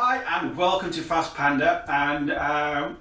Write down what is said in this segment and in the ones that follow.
Hi and welcome to Fast Panda, and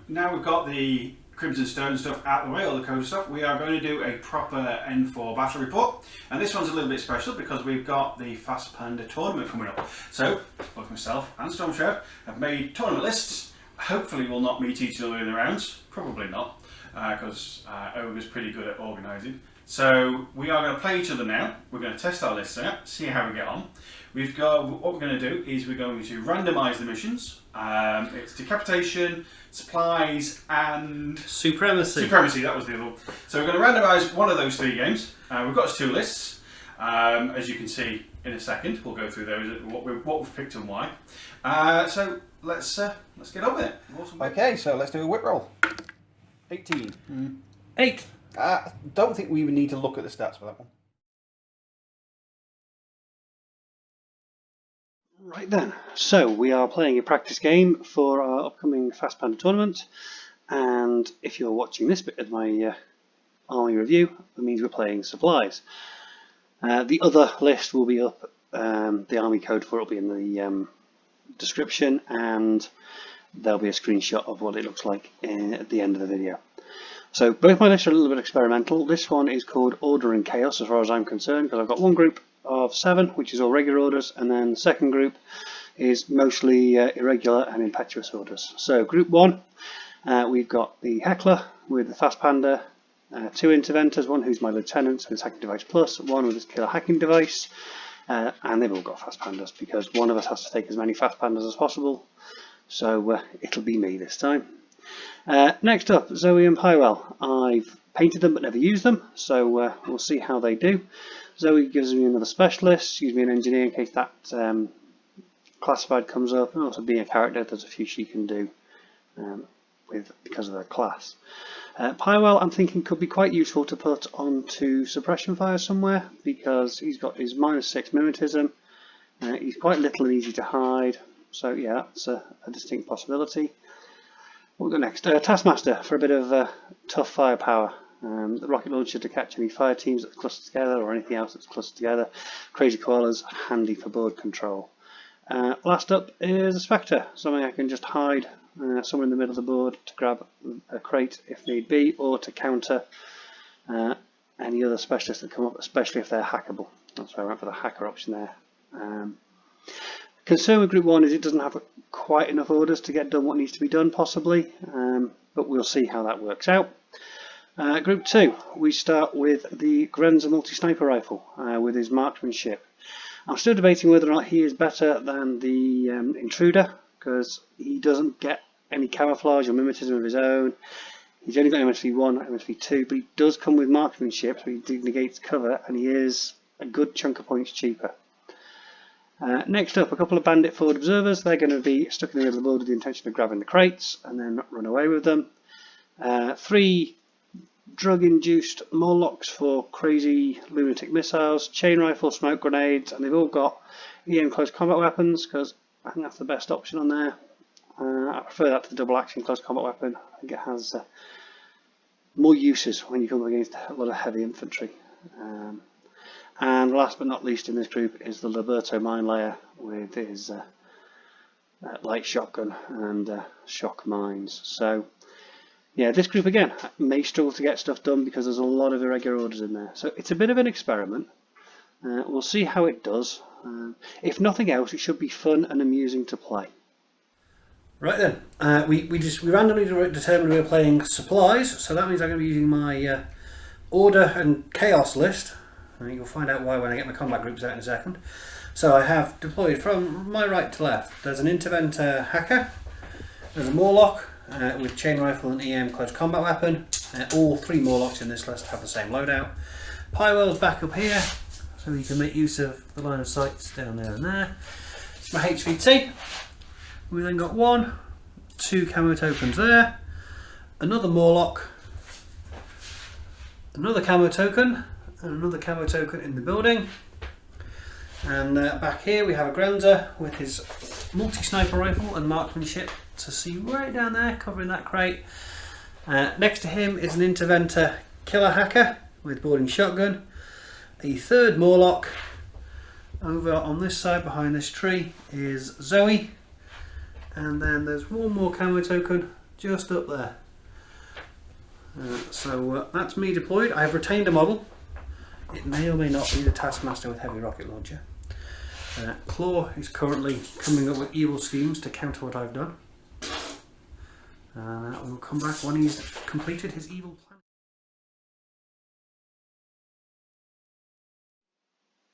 now we've got the Crimson Stone stuff out of the way, all the code stuff, we are going to do a proper N4 battle report, and this one's a little bit special because we've got the Fast Panda Tournament coming up. So both myself and Stormshroud have made tournament lists. Hopefully we'll not meet each other in the rounds, probably not, because Ogre's pretty good at organising. So we are going to play each other now. We're going to test our lists out, see how we get on. We've got, what we're going to do is we're going to randomise the missions. It's decapitation, supplies and supremacy. Supremacy, that was the other one. So we're going to randomise one of those three games. We've got us two lists, as you can see in a second. We'll go through those, what we've picked and why. So let's get on with it. Awesome. Okay, so let's do a whip roll. 18. 8. Don't think we would need to look at the stats for that one. Right then, so we are playing a practice game for our upcoming Fast Panda Tournament, and if you're watching this bit of my army review, that means we're playing supplies. The other list will be up, the army code for it will be in the description, and there'll be a screenshot of what it looks like at the end of the video. So both my lists are a little bit experimental. This one is called Order and Chaos as far as I'm concerned, because I've got one group of 7, which is all regular orders, and then the second group is mostly irregular and impetuous orders. So group 1, we've got the Heckler with the Fast Panda, 2 interventors, one who's my lieutenant with his hacking device plus, one with his killer hacking device, and they've all got Fast Pandas because one of us has to take as many Fast Pandas as possible, so it'll be me this time. Next up, Zoe and Pywell. I've painted them but never used them, so we'll see how they do. Zoe gives me another specialist, gives me an engineer in case that classified comes up, and also being a character, there's a few she can do because of her class. Pywell, I'm thinking, could be quite useful to put onto suppression fire somewhere because he's got his -6 mimetism. He's quite little and easy to hide, so yeah, that's a distinct possibility. What we've got next? Taskmaster for a bit of tough firepower. The rocket launcher to catch any fire teams that's clustered together or anything else that's clustered together. Crazy koalas, handy for board control. Last up is a Spectre, something I can just hide somewhere in the middle of the board to grab a crate if need be, or to counter any other specialists that come up, especially if they're hackable. That's why I went for the hacker option there. Concern with Group 1 is it doesn't have quite enough orders to get done what needs to be done, possibly, but we'll see how that works out. Group 2, we start with the Grenza multi-sniper rifle with his marksmanship. I'm still debating whether or not he is better than the Intruder, because he doesn't get any camouflage or mimetism of his own. He's only got MSV1, not MSV2, but he does come with marksmanship, so he negates cover, and he is a good chunk of points cheaper. Next up, a couple of bandit forward observers. They're going to be stuck in the middle of the board with the intention of grabbing the crates and then run away with them. 3 drug-induced Morlocks for crazy lunatic missiles, chain rifle, smoke grenades, and they've all got EM close combat weapons because I think that's the best option on there. I prefer that to the double action close combat weapon. I think it has more uses when you come up against a lot of heavy infantry. And last but not least in this group is the Liberto mine layer with his light shotgun and shock mines. So yeah, this group again may struggle to get stuff done because there's a lot of irregular orders in there. So it's a bit of an experiment. We'll see how it does. If nothing else, it should be fun and amusing to play. Right then, we randomly determined we were playing supplies, so that means I'm going to be using my Order and Chaos list. You'll find out why when I get my combat groups out in a second. So I have deployed from my right to left. There's an Interventor Hacker, there's a Morlock with chain rifle and EM close combat weapon. All 3 Morlocks in this list have the same loadout. Pywell's back up here, so you can make use of the line of sights down there and there. It's my HVT. We then got 1, 2 camo tokens there, another Morlock, another camo token, and another camo token in the building. And back here we have a Grenza with his multi-sniper rifle and marksmanship to see right down there covering that crate. Next to him is an Interventor Killer Hacker with boarding shotgun, a 3rd Morlock. Over on this side behind this tree is Zoe and then there's one more camo token just up there. So that's me deployed. I have retained a model. It may or may not be the Taskmaster with heavy rocket launcher. Claw is currently coming up with evil schemes to counter what I've done. We'll come back when he's completed his evil plan.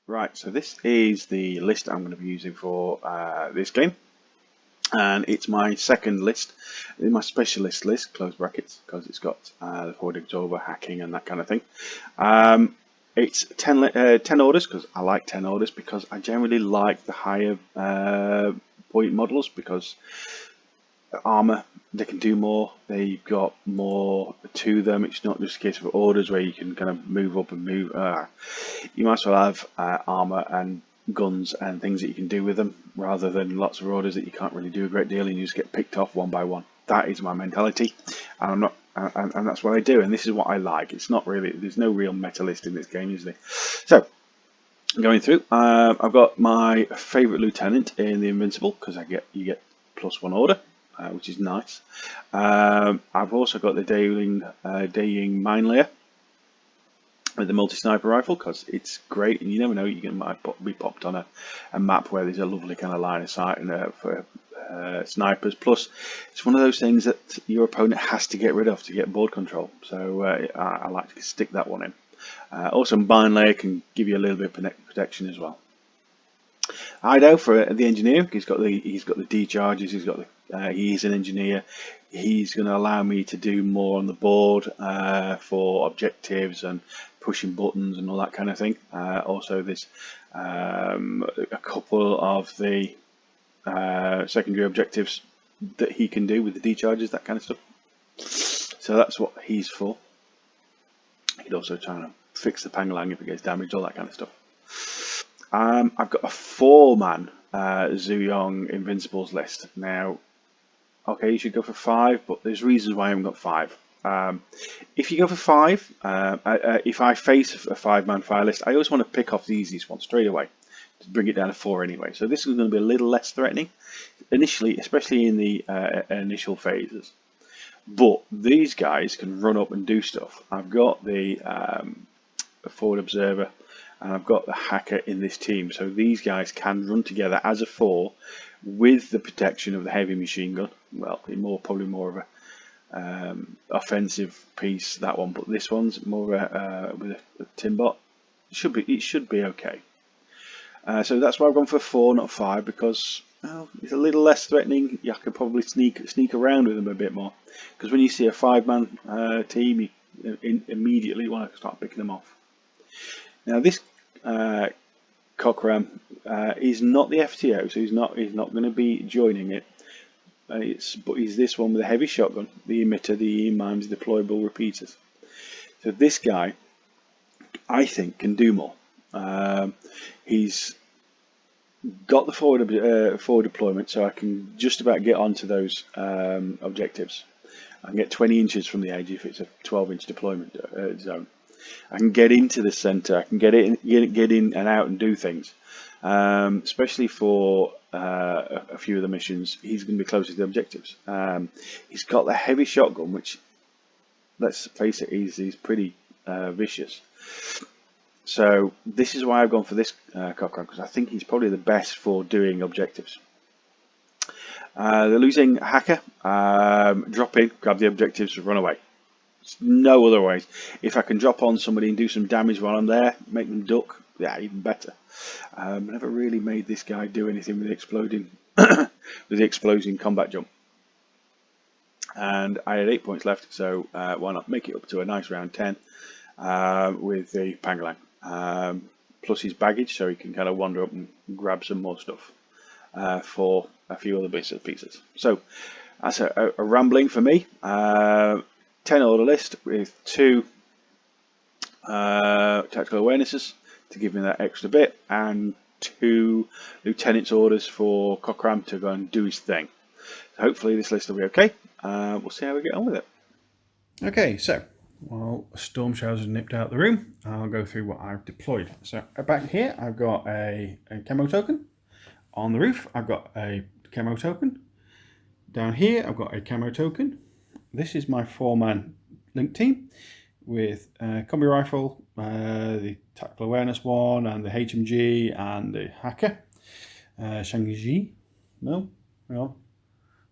Right, so this is the list I'm going to be using for this game. And it's my second list, my specialist list, close brackets, because it's got the forward absorber, hacking and that kind of thing. It's 10 orders, because I like 10 orders, because I generally like the higher point models, because armor, they can do more, they've got more to them. It's not just a case of orders where you can kind of move up and move. You might as well have armor and guns and things that you can do with them, rather than lots of orders that you can't really do a great deal and you just get picked off one by one. That is my mentality, and I'm not, and that's what I do, and this is what I like. It's not really, there's no real meta list in this game, is there? So going through, I've got my favourite lieutenant in the Invincible, because you get +1 order, which is nice. I've also got the Daying Mine Layer with the multi-sniper rifle, because it's great, and you never know, you might be popped on a map where there's a lovely kind of line of sight and for snipers. Plus, it's one of those things that your opponent has to get rid of to get board control, so I like to stick that one in. Also, Mine Layer can give you a little bit of protection as well. Ido for the engineer, he's got the D charges, he's an engineer. He's going to allow me to do more on the board for objectives and pushing buttons and all that kind of thing. Also, there's a couple of the secondary objectives that he can do with the D charges, that kind of stuff. So that's what he's for. He'd also try to fix the Panglang if it gets damaged, all that kind of stuff. I've got a 4-man Zuyong Invincibles list. Now, okay, you should go for 5, but there's reasons why I haven't got 5. If you go for 5, if I face a 5-man fire list, I always want to pick off the easiest one straight away to bring it down to 4 anyway. So this is going to be a little less threatening initially, especially in the initial phases. But these guys can run up and do stuff. I've got the forward observer, and I've got the hacker in this team, so these guys can run together as a 4 with the protection of the heavy machine gun. Well, probably more of a offensive piece, that one, but this one's more with a Timbot. It should be okay. So that's why I've gone for 4, not 5, because it's a little less threatening. You can probably sneak around with them a bit more, because when you see a 5-man team, you immediately want to start picking them off. Now this Cockram is not the FTO, so he's not going to be joining it. But he's this one with a heavy shotgun, the emitter, the mimes, deployable repeaters. So this guy, I think, can do more. He's got the forward deployment, so I can just about get onto those objectives. I can get 20 inches from the edge if it's a 12-inch deployment zone. I can get into the centre. I can get in and out and do things. Especially for a few of the missions, he's going to be close to the objectives. He's got the heavy shotgun, which, let's face it, he's pretty vicious. So this is why I've gone for this Cochrane, because I think he's probably the best for doing objectives. They're losing hacker. Drop in, grab the objectives, run away. No other ways. If I can drop on somebody and do some damage while I'm there, make them duck, yeah, even better. Never really made this guy do anything with the exploding with the exploding combat jump. And I had 8 points left, so why not make it up to a nice round 10 with the Panglang. Plus his baggage, so he can kind of wander up and grab some more stuff for a few other bits and pieces. So that's a rambling for me. 10 order list with 2 tactical awarenesses to give me that extra bit, and 2 lieutenant's orders for Cockram to go and do his thing. So hopefully this list will be okay. We'll see how we get on with it. Okay, so while Stormshroud has nipped out the room, I'll go through what I've deployed. So back here I've got a camo token. On the roof I've got a camo token. down here I've got a camo token. This is my 4-man link team with combi rifle, the tactical awareness one, and the HMG and the hacker. Shang-Chi? No?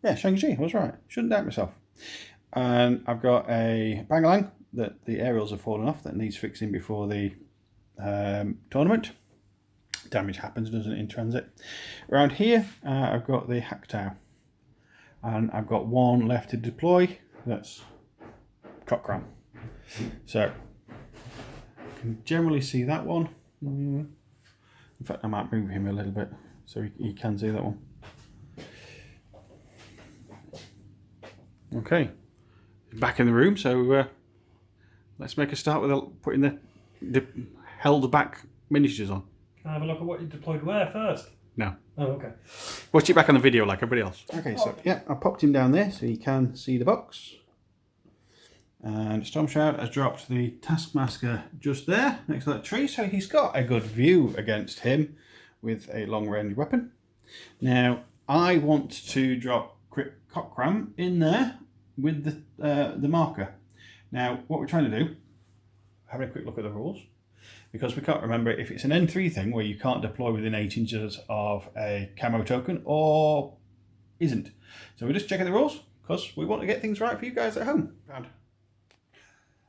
Yeah, Shang-Chi, I was right. Shouldn't doubt myself. And I've got a Bangalang that the aerials have fallen off that needs fixing before the tournament. Damage happens, doesn't it, in transit. Around here, I've got the Hacktow. And I've got one left to deploy. That's Cockram. So, you can generally see that one. In fact, I might move him a little bit so he can see that one. Okay, back in the room, so let's make a start with putting the held back miniatures on. Can I have a look at what you deployed where first? No. Oh, okay. Watch it back on the video like everybody else. Okay, so yeah, I popped him down there so you can see the box. And Stormshroud has dropped the Taskmaster just there, next to that tree, so he's got a good view against him with a long-range weapon. Now, I want to drop Cockram in there with the marker. Now, what we're trying to do, having a quick look at the rules, because we can't remember if it's an N3 thing where you can't deploy within 8 inches of a camo token or isn't. So we're just checking the rules because we want to get things right for you guys at home.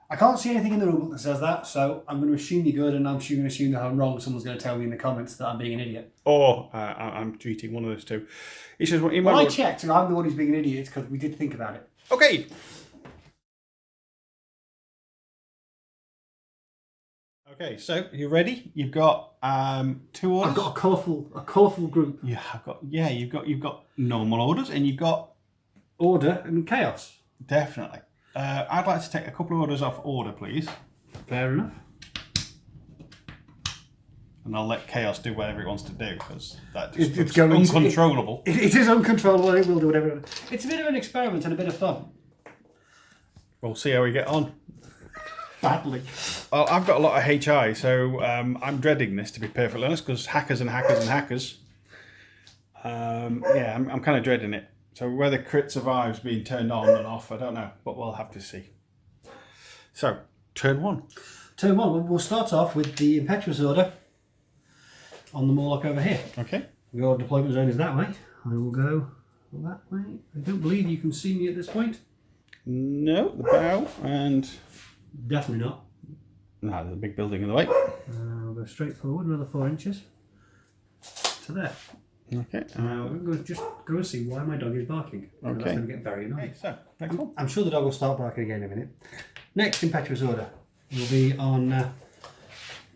I can't see anything in the rulebook that says that, so I'm going to assume you're good, and I'm going to assume that I'm wrong. Someone's going to tell me in the comments that I'm being an idiot. Or I'm cheating, one of those two. It's just, well, I checked, and I'm the one who's being an idiot because we did think about it. Okay. Okay, so you ready? You've got 2 orders. I've got a colourful group. You've got normal orders, and you've got order and chaos. Definitely. I'd like to take a couple of orders off order, please. Fair enough. And I'll let chaos do whatever it wants to do because that just it's uncontrollable. It is uncontrollable. It will do whatever. It's a bit of an experiment and a bit of fun. We'll see how we get on. Badly. Well, I've got a lot of HI, so I'm dreading this, to be perfectly honest, because hackers. Yeah, I'm kind of dreading it. So whether crit survives being turned on and off, I don't know, but we'll have to see. So, turn 1. Turn 1, we'll start off with the Impetuous Order on the Morlock over here. Okay. Your deployment zone is that way. I will go that way. I don't believe you can see me at this point. No, the bow and... Definitely not. No, there's a big building in the way. I'll go straight forward, another 4 inches to there. Okay. We'll just go and see why my dog is barking. Okay. That's going to get very annoying. Okay, so, next one. I'm sure the dog will start barking again in a minute. Next Impetuous Order will be on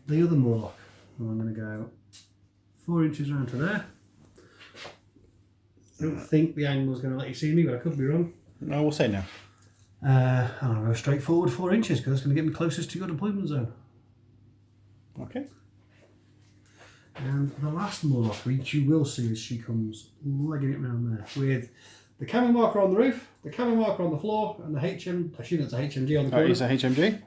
the other Morlock. I'm going to go 4 inches around to there. I don't think the angle's going to let you see me, but I could be wrong. No, we'll say no. I'll go straight forward 4 inches because it's going to get me closest to your deployment zone. Okay. And the last Morlock, which you will see as she comes legging it round there, with the camo marker on the roof, the camo marker on the floor, and the HM, I assume that's a HMG on the corner. That is a HMG.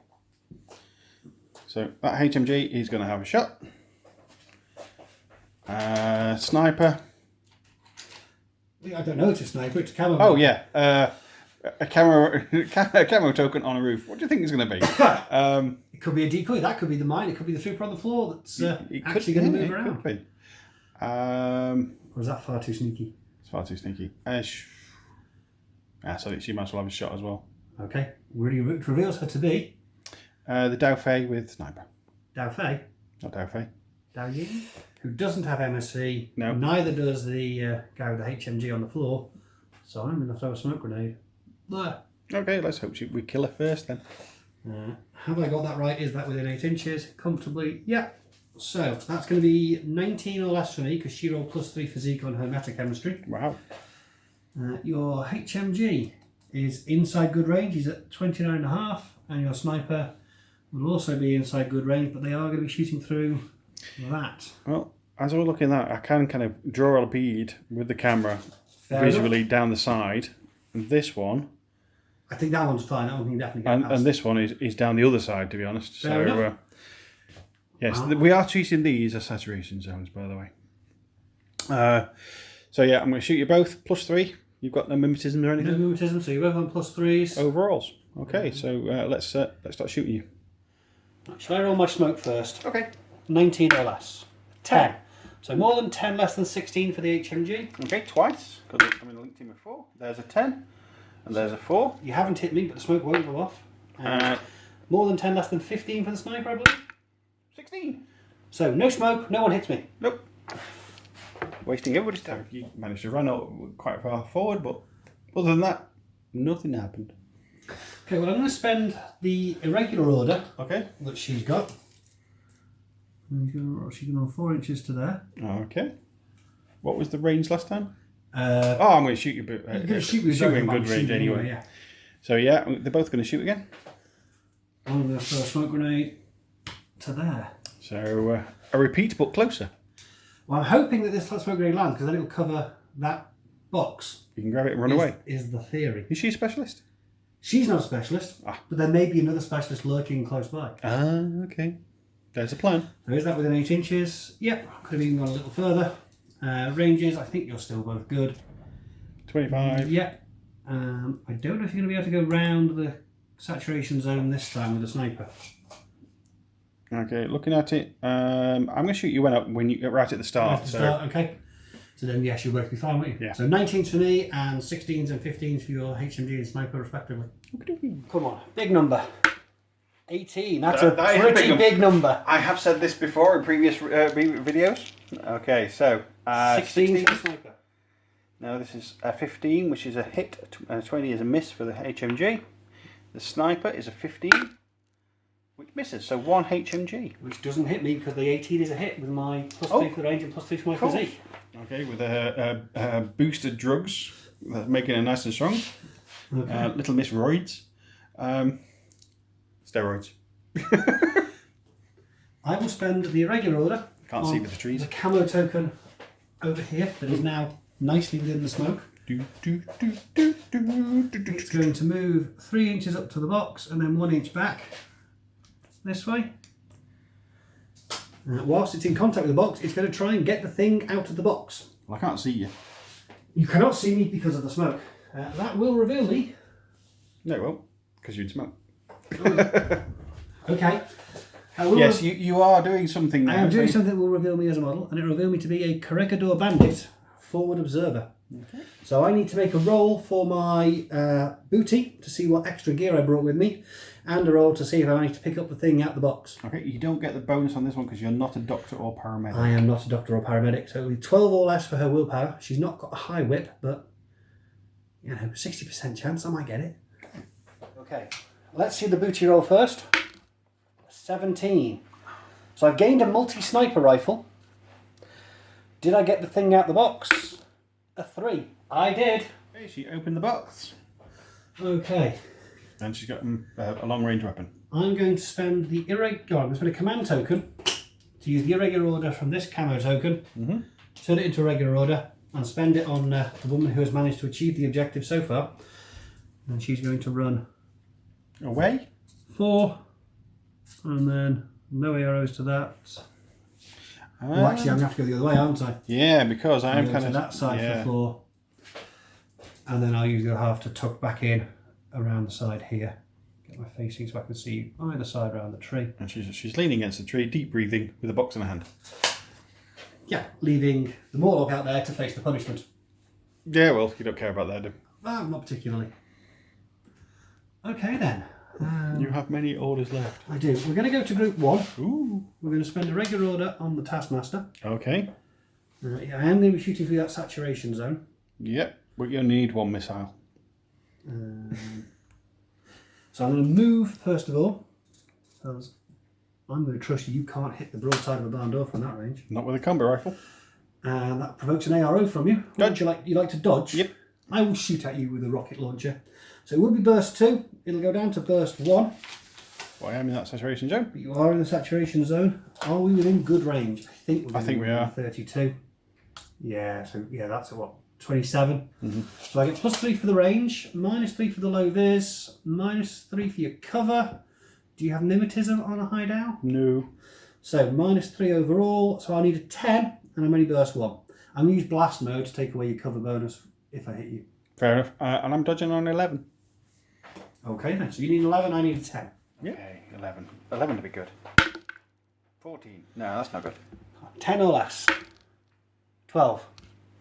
So that HMG is going to have a shot. Sniper. I don't know, it's a sniper, it's a camo. Oh yeah, a camo token on a roof. What do you think it's going to be? It could be a decoy, that could be the mine, it could be the trooper on the floor that's actually going to move around. It could be. Or is that far too sneaky? It's far too sneaky. So she might as well have a shot as well. Okay, really reveals her to be? The Dao Fei with sniper. Dao Fei? Not Dao Fei. Dao Yin? Who doesn't have MSC. No. Neither does the guy with the HMG on the floor. So I'm going to throw a smoke grenade. There. Okay, let's hope we kill her first then. Have I got that right? Is that within 8 inches? Comfortably? Yeah. So that's going to be 19 or less for me because she rolled +3 physique on her meta-chemistry. Wow. Your HMG is inside good range. He's at 29.5, and your sniper will also be inside good range, but they are going to be shooting through that. Well, as we're looking at that, I can kind of draw a bead with the camera Fair visually enough. down the side. And this one, I think that one's fine. That one can definitely get past. and this one is down the other side, to be honest. Fair enough. Yes, Wow. we are treating these as saturation zones, by the way. So yeah, I'm going to shoot you both +3 You've got no mimetism or anything? No mimetism, so you're both on +3s. Overalls. Okay, so let's start shooting you. Shall I roll my smoke first? Okay. 19 or less. 10. So more than 10, less than 16 for the HMG. Okay, twice, because I'm in a link team of 4. There's a 10, and there's a 4. You haven't hit me, but the smoke won't go off. More than 10, less than 15 for the sniper, I believe. 16. So no smoke, no one hits me. Nope. Wasting everybody's time. You managed to run out quite far forward, but other than that, nothing happened. Okay, well I'm going to spend the irregular order Okay. that she's got. She's going on 4 inches to there. Okay. What was the range last time? I'm I'm going to shoot you, but going to shoot in good range anyway. Yeah. So yeah, they're both going to shoot again. I'm going to throw a smoke grenade to there. So a repeat, but closer. Well, I'm hoping that this smoke grenade lands because then it'll cover that box. You can grab it and run away. Is the theory. Is she a specialist? She's not a specialist, but there may be another specialist lurking close by. Ah, okay. There's a plan. So is that within 8 inches? Yep, could have even gone a little further. Ranges, I think you're still both good. 25. Yep. I don't know if you're going to be able to go round the saturation zone this time with the sniper. Okay, looking at it, I'm going to shoot you when you get right at the start. Right at the start, okay. So then, yes, you'll both be fine, won't you? Yeah. So 19s for me and 16s and 15s for your HMG and sniper, respectively. Come on, big number. 18. That's That a is a pretty big number. I have said this before in previous videos. Okay, so 16 for the sniper. No, this is a 15, which is a hit. 20 is a miss for the HMG. The sniper is a 15, which misses. So 1 HMG. Which doesn't hit me because the 18 is a hit with my +3 for the range and +3 for my physique. Okay, with boosted drugs, making it nice and strong. Okay. Little Miss Roids. Steroids. I will spend the irregular order. Can't see with the trees. The camo token over here that is now nicely within the smoke. It's going to move 3 inches up to the box and then 1 inch back this way. Whilst it's in contact with the box, it's going to try and get the thing out of the box. Well, I can't see you. You cannot see me because of the smoke. That will reveal me. No, it won't, because you'd smoke. Okay. Yes, you are doing something now. I am doing something that will reveal me as a model, and it will reveal me to be a Corregidor Bandit forward observer. Okay. So I need to make a roll for my booty to see what extra gear I brought with me, and a roll to see if I managed to pick up the thing out the box. Okay, you don't get the bonus on this one because you're not a doctor or paramedic. I am not a doctor or paramedic, so it'll be 12 or less for her willpower. She's not got a high whip, but, 60% chance I might get it. Okay, let's see the booty roll first. 17. So I've gained a multi-sniper rifle. Did I get the thing out the box? A 3. I did. Hey, she opened the box. Okay. And she's got a long-range weapon. I'm going to spend the I'm going to spend a command token to use the irregular order from this camo token, turn it into a regular order, and spend it on the woman who has managed to achieve the objective so far. And she's going to run away. 4, and then no arrows to that. Well, actually, I'm going to have to go the other way, aren't I? Yeah, because I'm kind of that side for 4, and then I'll use the other half to tuck back in around the side here. Get my facing so I can see either side around the tree. And she's leaning against the tree, deep breathing, with a box in her hand. Yeah, leaving the Morlock out there to face the punishment. Yeah, well, you don't care about that, do you? Not particularly. Okay then. You have many orders left. I do. We're going to go to group 1. Ooh. We're going to spend a regular order on the Taskmaster. Okay. I am going to be shooting through that saturation zone. Yep, but you only need 1 missile. So I'm going to move first of all, because I'm going to trust you can't hit the broadside of a barn door from that range. Not with a combo rifle. And that provokes an ARO from you. Dodge. You like to dodge? Yep. I will shoot at you with a rocket launcher. So it will be burst 2. It'll go down to burst 1. Well, I am in that saturation zone. But you are in the saturation zone. Are we within good range? I think we are. 32. Yeah, so that's at what? 27. So I get +3 for the range, -3 for the low vis, -3 for your cover. Do you have mimetism on a hideout? No. So -3 overall. So I need a 10, and I'm only burst 1. I'm going to use blast mode to take away your cover bonus if I hit you. Fair enough. And I'm dodging on 11. Okay then, so you need 11, I need a 10. Yeah. Okay, 11. 11 to be good. 14. No, that's not good. 10 or less. 12.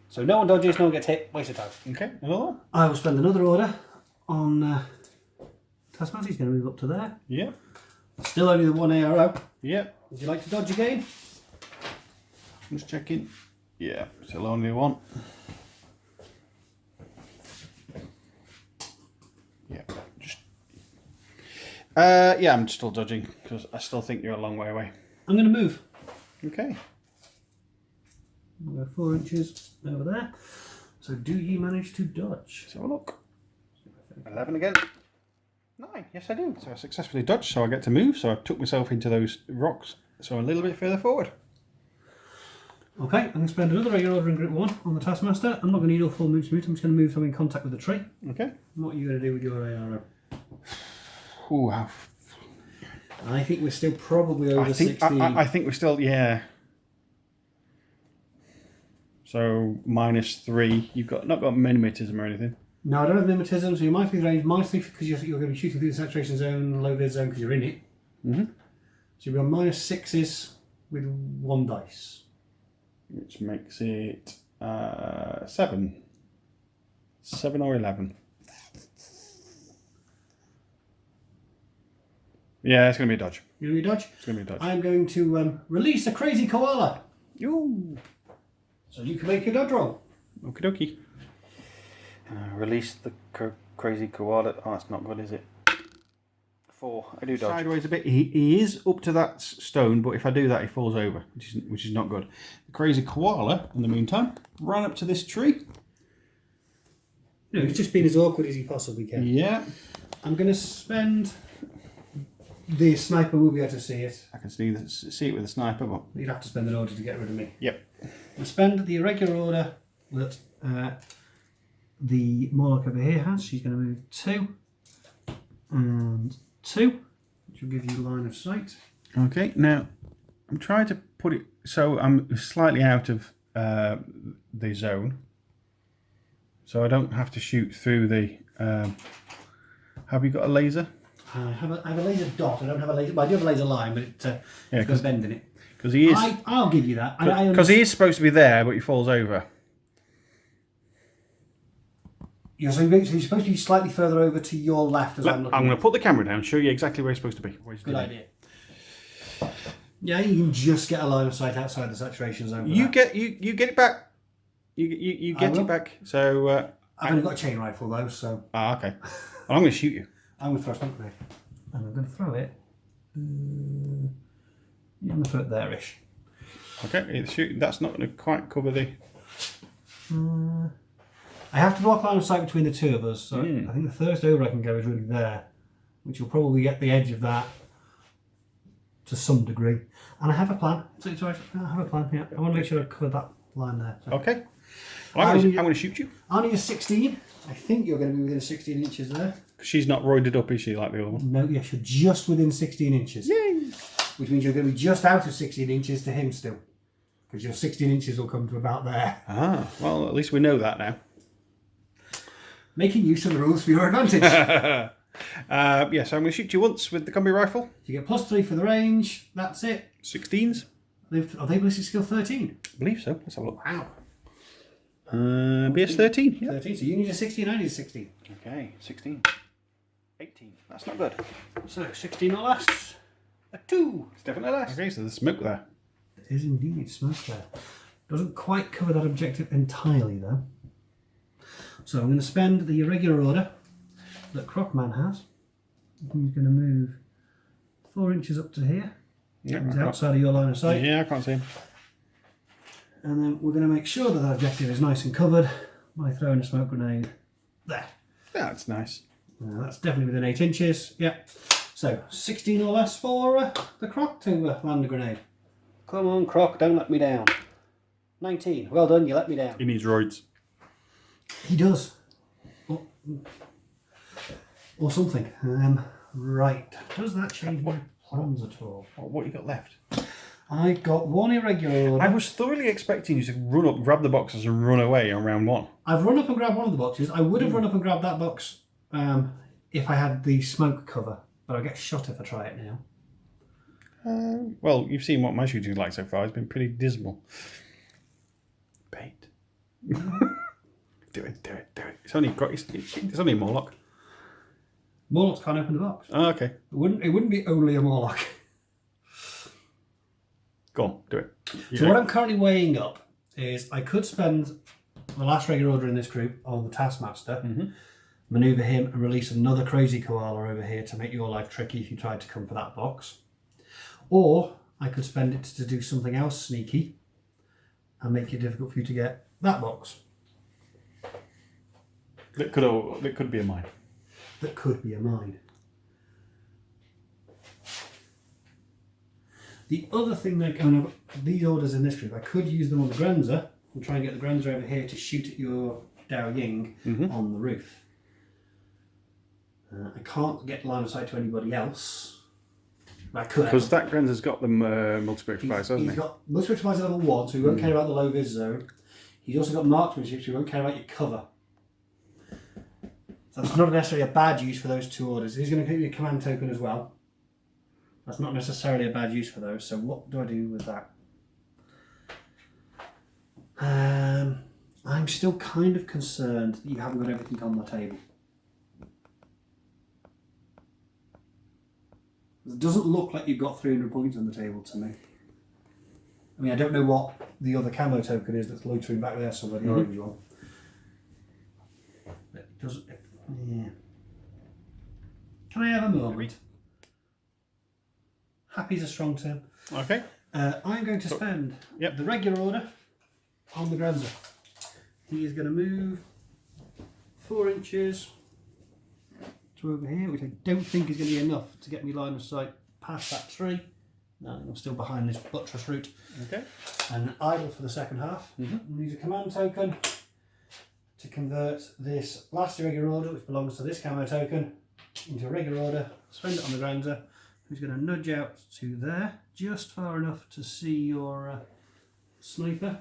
So no one dodges, no one gets hit, waste of time. Okay, another one? I will spend another order on Taskmaster. He's going to move up to there. Yep. Still only the one ARO. Yep. Would you like to dodge again? Just checking. Yeah, still only one. Yeah, just. Yeah, I'm still dodging because I still think you're a long way away. I'm going to move. Okay. We'll go 4 inches over there. So do you manage to dodge? Let's have a look. 11 again. 9. Yes, I do. So I successfully dodged, so I get to move. So I took myself into those rocks, so a little bit further forward. Okay, I'm going to spend another regular order in group 1 on the Taskmaster. I'm not going to need all 4 moves to move. I'm just going to move something in contact with the tree. Okay. And what are you going to do with your ARO? Ooh, how... I think we're still probably over 16. I think we're still, yeah. So -3. You've got not got minimatism or anything. No, I don't have mimetism, so you might be range -3 because you're going to be shooting through the saturation zone, low vid zone because you're in it. Mm-hmm. So you'll be on -6s with 1 dice. Which makes it 7. 7 or 11. Yeah, it's going to be a dodge. You know your dodge? It's going to be a dodge. I'm going to release a crazy koala. Ooh. So you can make a dodge roll. Okie dokie. Release the crazy koala. Oh, that's not good, is it? 4. I do dodge. Sideways a bit. He is up to that stone, but if I do that, he falls over, which is not good. The crazy koala, in the meantime, ran up to this tree. No, he's just been as awkward as he possibly can. Yeah. I'm going to spend... The sniper will be able to see it. I can see it with the sniper, but... You'd have to spend an order to get rid of me. Yep. I'll spend the irregular order that the Morlock over here has. She's going to move 2 and 2, which will give you line of sight. Okay, now I'm trying to put it so I'm slightly out of the zone, so I don't have to shoot through the. Have you got a laser? I have a laser dot. I don't have a laser. Well, I do have a laser line, but it's got a bend in it. Because he is. I'll give you that. Because he is supposed to be there, but he falls over. Yeah, so you're supposed to be slightly further over to your left as I'm looking. I'm going to put the camera down and show you exactly where he's supposed to be. Good idea. Yeah, you can just get a line of sight outside the saturation zone. You get it back. You get it back. So I've only got a chain rifle though, so. Ah, okay. Well, I'm going to shoot you. I'm going to throw a smoke grenade, and I'm going to throw it. Yeah, I'm going to throw it there-ish. Okay, that's not going to quite cover the. I have to block line of sight between the two of us, so I think the furthest over I can go is really there, which will probably get the edge of that to some degree. And I have a plan. I have a plan. Yeah, I want to make sure I cover that line there. So. Okay. Well, I'm going to shoot you. I need a 16. I think you're going to be within 16 inches there. She's not roided up, is she, like the other one? No, yes, you're just within 16 inches. Yay! Which means you're going to be just out of 16 inches to him still. Because your 16 inches will come to about there. Ah, well, at least we know that now. Making use of the rules for your advantage. Yeah, so I'm going to shoot you once with the combi rifle. You get +3 for the range. That's it. 16s. Are they ballistic skill 13? I believe so. Let's have a look. Wow. BS 13. Yeah. 13. So you need a 16, I need a 16. Okay, 16. 18. That's not good. So 16 or less. A 2. It's definitely less. Okay, so there's smoke there. It is indeed smoke there. Doesn't quite cover that objective entirely though. So I'm going to spend the irregular order that Crocman has. He's going to move 4 inches up to here. Yeah, He's outside of your line of sight. Yeah, I can't see him. And then we're going to make sure that that objective is nice and covered by throwing a smoke grenade there. Yeah, that's nice. That's definitely within 8 inches. Yeah. So 16 or less for the Croc to land a grenade. Come on, Croc, don't let me down. 19. Well done, you let me down. He needs roids. He does. Or something. Right. Does that change my plans at all? What you got left? I got one irregular order. I was thoroughly expecting you to run up, grab the boxes and run away on round 1. I've run up and grabbed one of the boxes. I would have run up and grabbed that box if I had the smoke cover, but I'll get shot if I try it now. Well, you've seen what my shooting's like so far. It's been pretty dismal. Bait. Do it. It's only a Morlock. Morlocks can't open the box. Oh, okay. It wouldn't be only a Morlock. Go on, do it. So what I'm currently weighing up is I could spend the last regular order in this group on the Taskmaster, manoeuvre him and release another crazy koala over here to make your life tricky if you tried to come for that box. Or I could spend it to do something else sneaky and make it difficult for you to get that box. That could be a mine. That could be a mine. The other thing, these orders in this group, I could use them on the Grenzer and try and get the Grenzer over here to shoot at your Dao Ying on the roof. I can't get line of sight to anybody else. I could. Because that Grenzer's got the multi-spectral device, hasn't he? He's got multi-spectral device level 1, so he won't care about the low vis zone. He's also got marksmanship, so he won't care about your cover. So that's not necessarily a bad use for those 2 orders. He's going to give you a command token as well. That's not necessarily a bad use for those. So what do I do with that? I'm still kind of concerned that you haven't got everything on the table. It doesn't look like you've got 300 points on the table to me. I mean, I don't know what the other camo token is that's loitering back there somewhere, the orange one. But it doesn't... Yeah. Can I have a moment? Happy's a strong term. Okay. I'm going to spend the regular order on the Grenzer. He is going to move 4 inches to over here, which I don't think is going to be enough to get me line of sight past that tree. No, I'm still behind this buttress route. Okay. And idle for the second half. And use a command token to convert this last irregular order, which belongs to this camo token, into a regular order. Spend it on the Grenzer, who's going to nudge out to there, just far enough to see your sniper.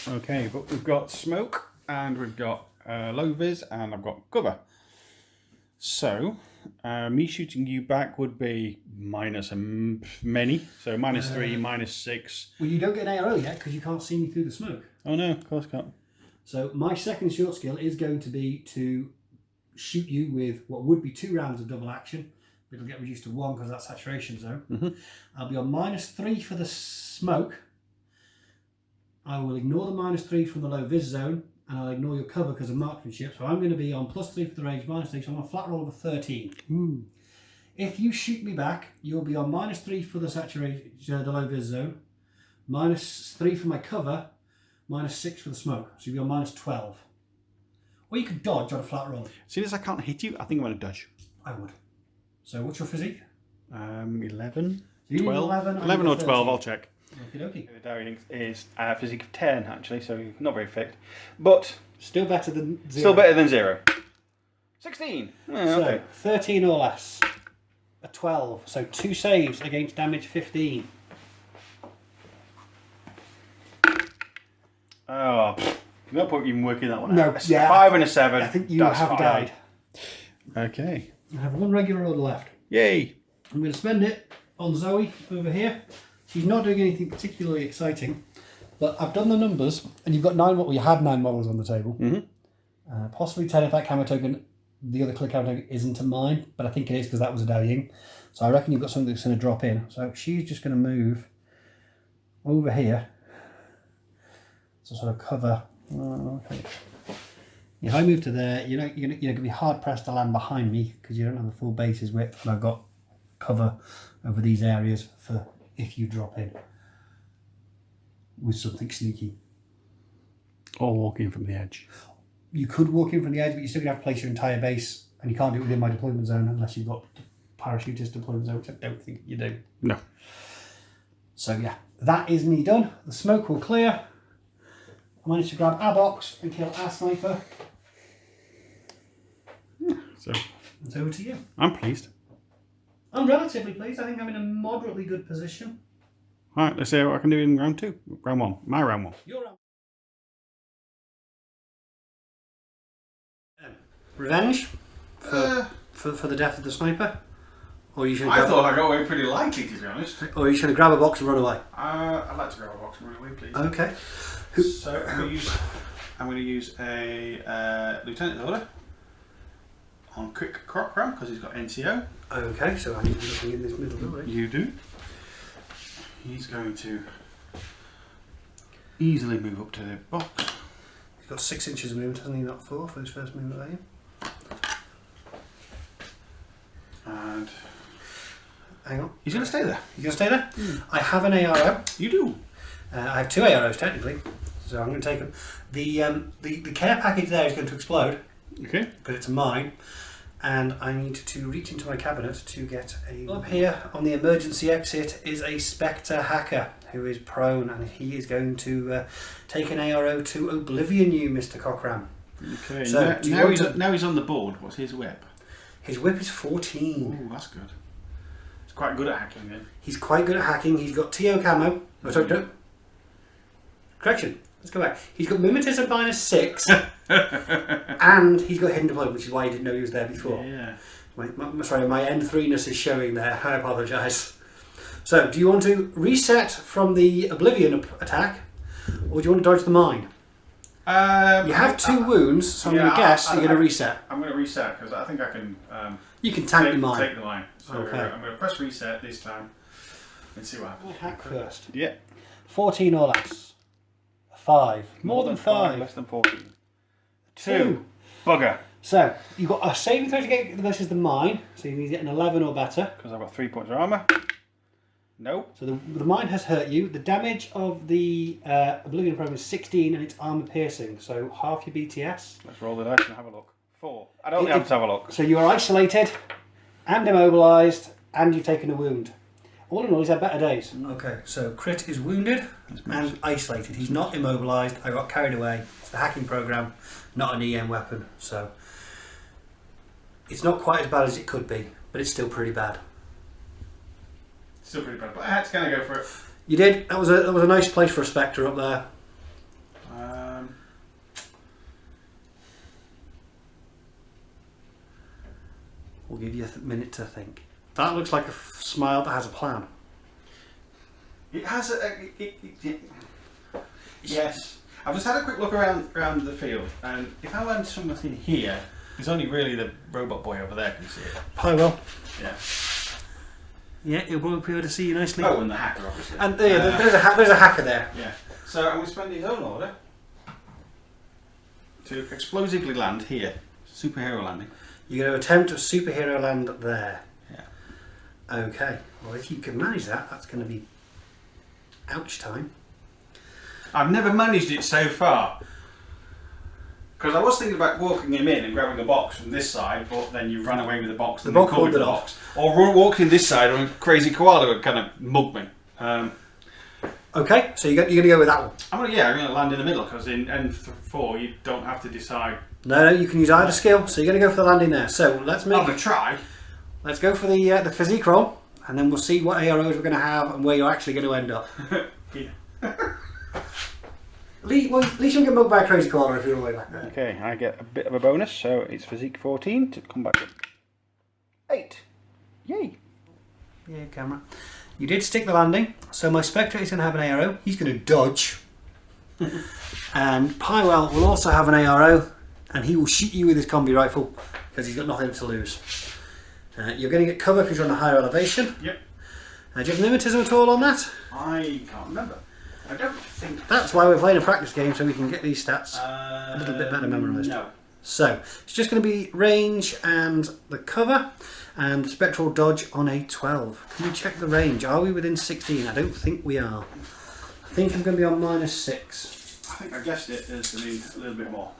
Okay, but we've got smoke and we've got low vis and I've got cover. So, me shooting you back would be minus many. So -3, -6. Well, you don't get an ARO yet because you can't see me through the smoke. Oh no, of course can't. So my second short skill is going to be to shoot you with what would be 2 rounds of double action. It'll get reduced to 1 because that's saturation zone. I'll be on -3 for the smoke. I will ignore the -3 from the low vis zone, and I'll ignore your cover because of marksmanship. So I'm going to be on +3 for the range, -3, so I'm on a flat roll of a 13. If you shoot me back, you'll be on -3 for the saturation, the low vis zone, -3 for my cover, -6 for the smoke. So you'll be on -12. Or you could dodge on a flat roll. Seeing as I can't hit you, I think I'm going to dodge. I would. So what's your physique? 11, So 12, 11 or 12, I'll check. Okie dokie. The Dowling is a physique of 10 actually, so not very fit. But Still better than 0. still better than 0. 16! Yeah, So, okay. 13 or less. A 12. So 2 saves against damage 15. Oh, no point even working that one No, out. yeah. 5 and a 7. I think you that's have fine. died. Okay. I have 1 regular order left. Yay! I'm going to spend it on Zoe over here. She's not doing anything particularly exciting, but I've done the numbers, and you've got 9. Well, you had 9 models on the table. Possibly 10 if that camo token, the other clear camo token, isn't a mine, but I think it is because that was a Dao Ying. So I reckon you've got something that's going to drop in. So she's just going to move over here to sort of cover. Okay. If I move to there, you're going to be hard pressed to land behind me because you don't have the full bases width, and I've got cover over these areas for if you drop in with something sneaky. Or walking from the edge. You could walk in from the edge, but you're still going to have to place your entire base, and you can't do it within my deployment zone unless you've got parachutist deployment zone, which I don't think you do. No. So yeah, that is me done. The smoke will clear. I managed to grab a box and kill a sniper. So It's over to you. I'm pleased. I'm relatively pleased. I think I'm in a moderately good position. Alright, let's see what I can do in round 2. Round 1. My round 1. Your round. Revenge for the death of the sniper? Or you should I thought I got away pretty lightly, to be honest. Or you should grab a box and run away? I'd like to grab a box and run away, please. Okay. So I'm going to use a lieutenant order on quick crop cram because he's got NCO. Okay, so I need to be looking in this middle building. You do. He's going to easily move up to the box. He's got 6 inches of movement, hasn't he? Not 4 for his first movement, are you? And hang on. he's going to stay there. He's going to stay there? I have an ARO. You do. I have 2 AROs technically, so I'm going to take them. The care package there is going to explode. Okay. Because it's a mine. And I need to reach into my cabinet to get a... Up here on the emergency exit is a Spectre hacker who is prone, and he is going to take an ARO to oblivion you, Mr. Cockram. Okay, So now he's on the board. What's his whip? His whip is 14. Oh, that's good. He's quite good at hacking then. He's quite good at hacking. He's got TO camo. Oh, sorry, no. Correction. Let's go back. He's got mimetism -6, and he's got hidden deployment, which is why you didn't know he was there before. Yeah. Sorry, my N3-ness is showing there. I apologise. So, do you want to reset from the Oblivion attack, or do you want to dodge the mine? You have 2 wounds, so I'm going to guess you're going to reset. I'm going to reset because I think I can. You can tank the mine. Take the mine. So Okay. I'm going to press reset this time and see what happens. Hack first. Yeah. 14 or less. 5. More than 5. Less than 14. 2. Bugger. So, you've got a saving throw to get versus the mine, so you need to get an 11 or better. Because I've got 3 points of armour. Nope. So the mine has hurt you. The damage of the Oblivion program is 16 and it's armour piercing, so half your BTS. Let's roll the dice and have a look. 4. I don't have to have a look. So you are isolated and immobilised and you've taken a wound. All in all, he's had better days. Okay, so Crit is wounded and isolated. He's not immobilised. I got carried away. It's the hacking program, not an EM weapon. So it's not quite as bad as it could be, but it's still pretty bad. Still pretty bad, but I had to kind of go for it. You did. That was a nice place for a Spectre up there. We'll give you a minute to think. That looks like a smile that has a plan. It has yes. I've just had a quick look around the field, and if I land something here, there's only really the robot boy over there can see it. Hi, Will. Yeah. Yeah, he'll probably be able to see you nicely. Oh, and the hacker, obviously. And there's a hacker there. Yeah. So I'm going to spend his own order to explosively land here. Superhero landing. You're going to attempt a superhero land there. Yeah. Okay. Well, if you can manage that, that's going to be ouch time. I've never managed it so far. Because I was thinking about walking him in and grabbing a box from this side, but then you ran away with the box. The box wandered off. Or walking this side, and a crazy koala would kind of mug me. Okay, so you're going to go with that one. I'm going to land in the middle, because in N4 you don't have to decide. No, you can use either skill, so you're going to go for the landing there. So let's I'm going to try. Let's go for the physique roll, and then we'll see what AROs we're going to have and where you're actually going to end up. Yeah. At least you can get mugged by a crazy koala if you're all the way back there. Okay, I get a bit of a bonus, so it's physique 14 to come back in. 8. Yay. Yeah, camera. You did stick the landing, so my Spectre is going to have an ARO. He's going to dodge. And Pywell will also have an ARO, and he will shoot you with his combi rifle because he's got nothing to lose. You're going to get cover because you're on a higher elevation. Yep. Do you have mimetism at all on that? I can't remember. I don't think. That's why we're playing a practice game, so we can get these stats a little bit better memorised. No. So it's just going to be range and the cover, and the spectral dodge on a 12. Can we check the range? Are we within 16? I don't think we are. I think I'm going to be on -6. I think I guessed it as to be a little bit more.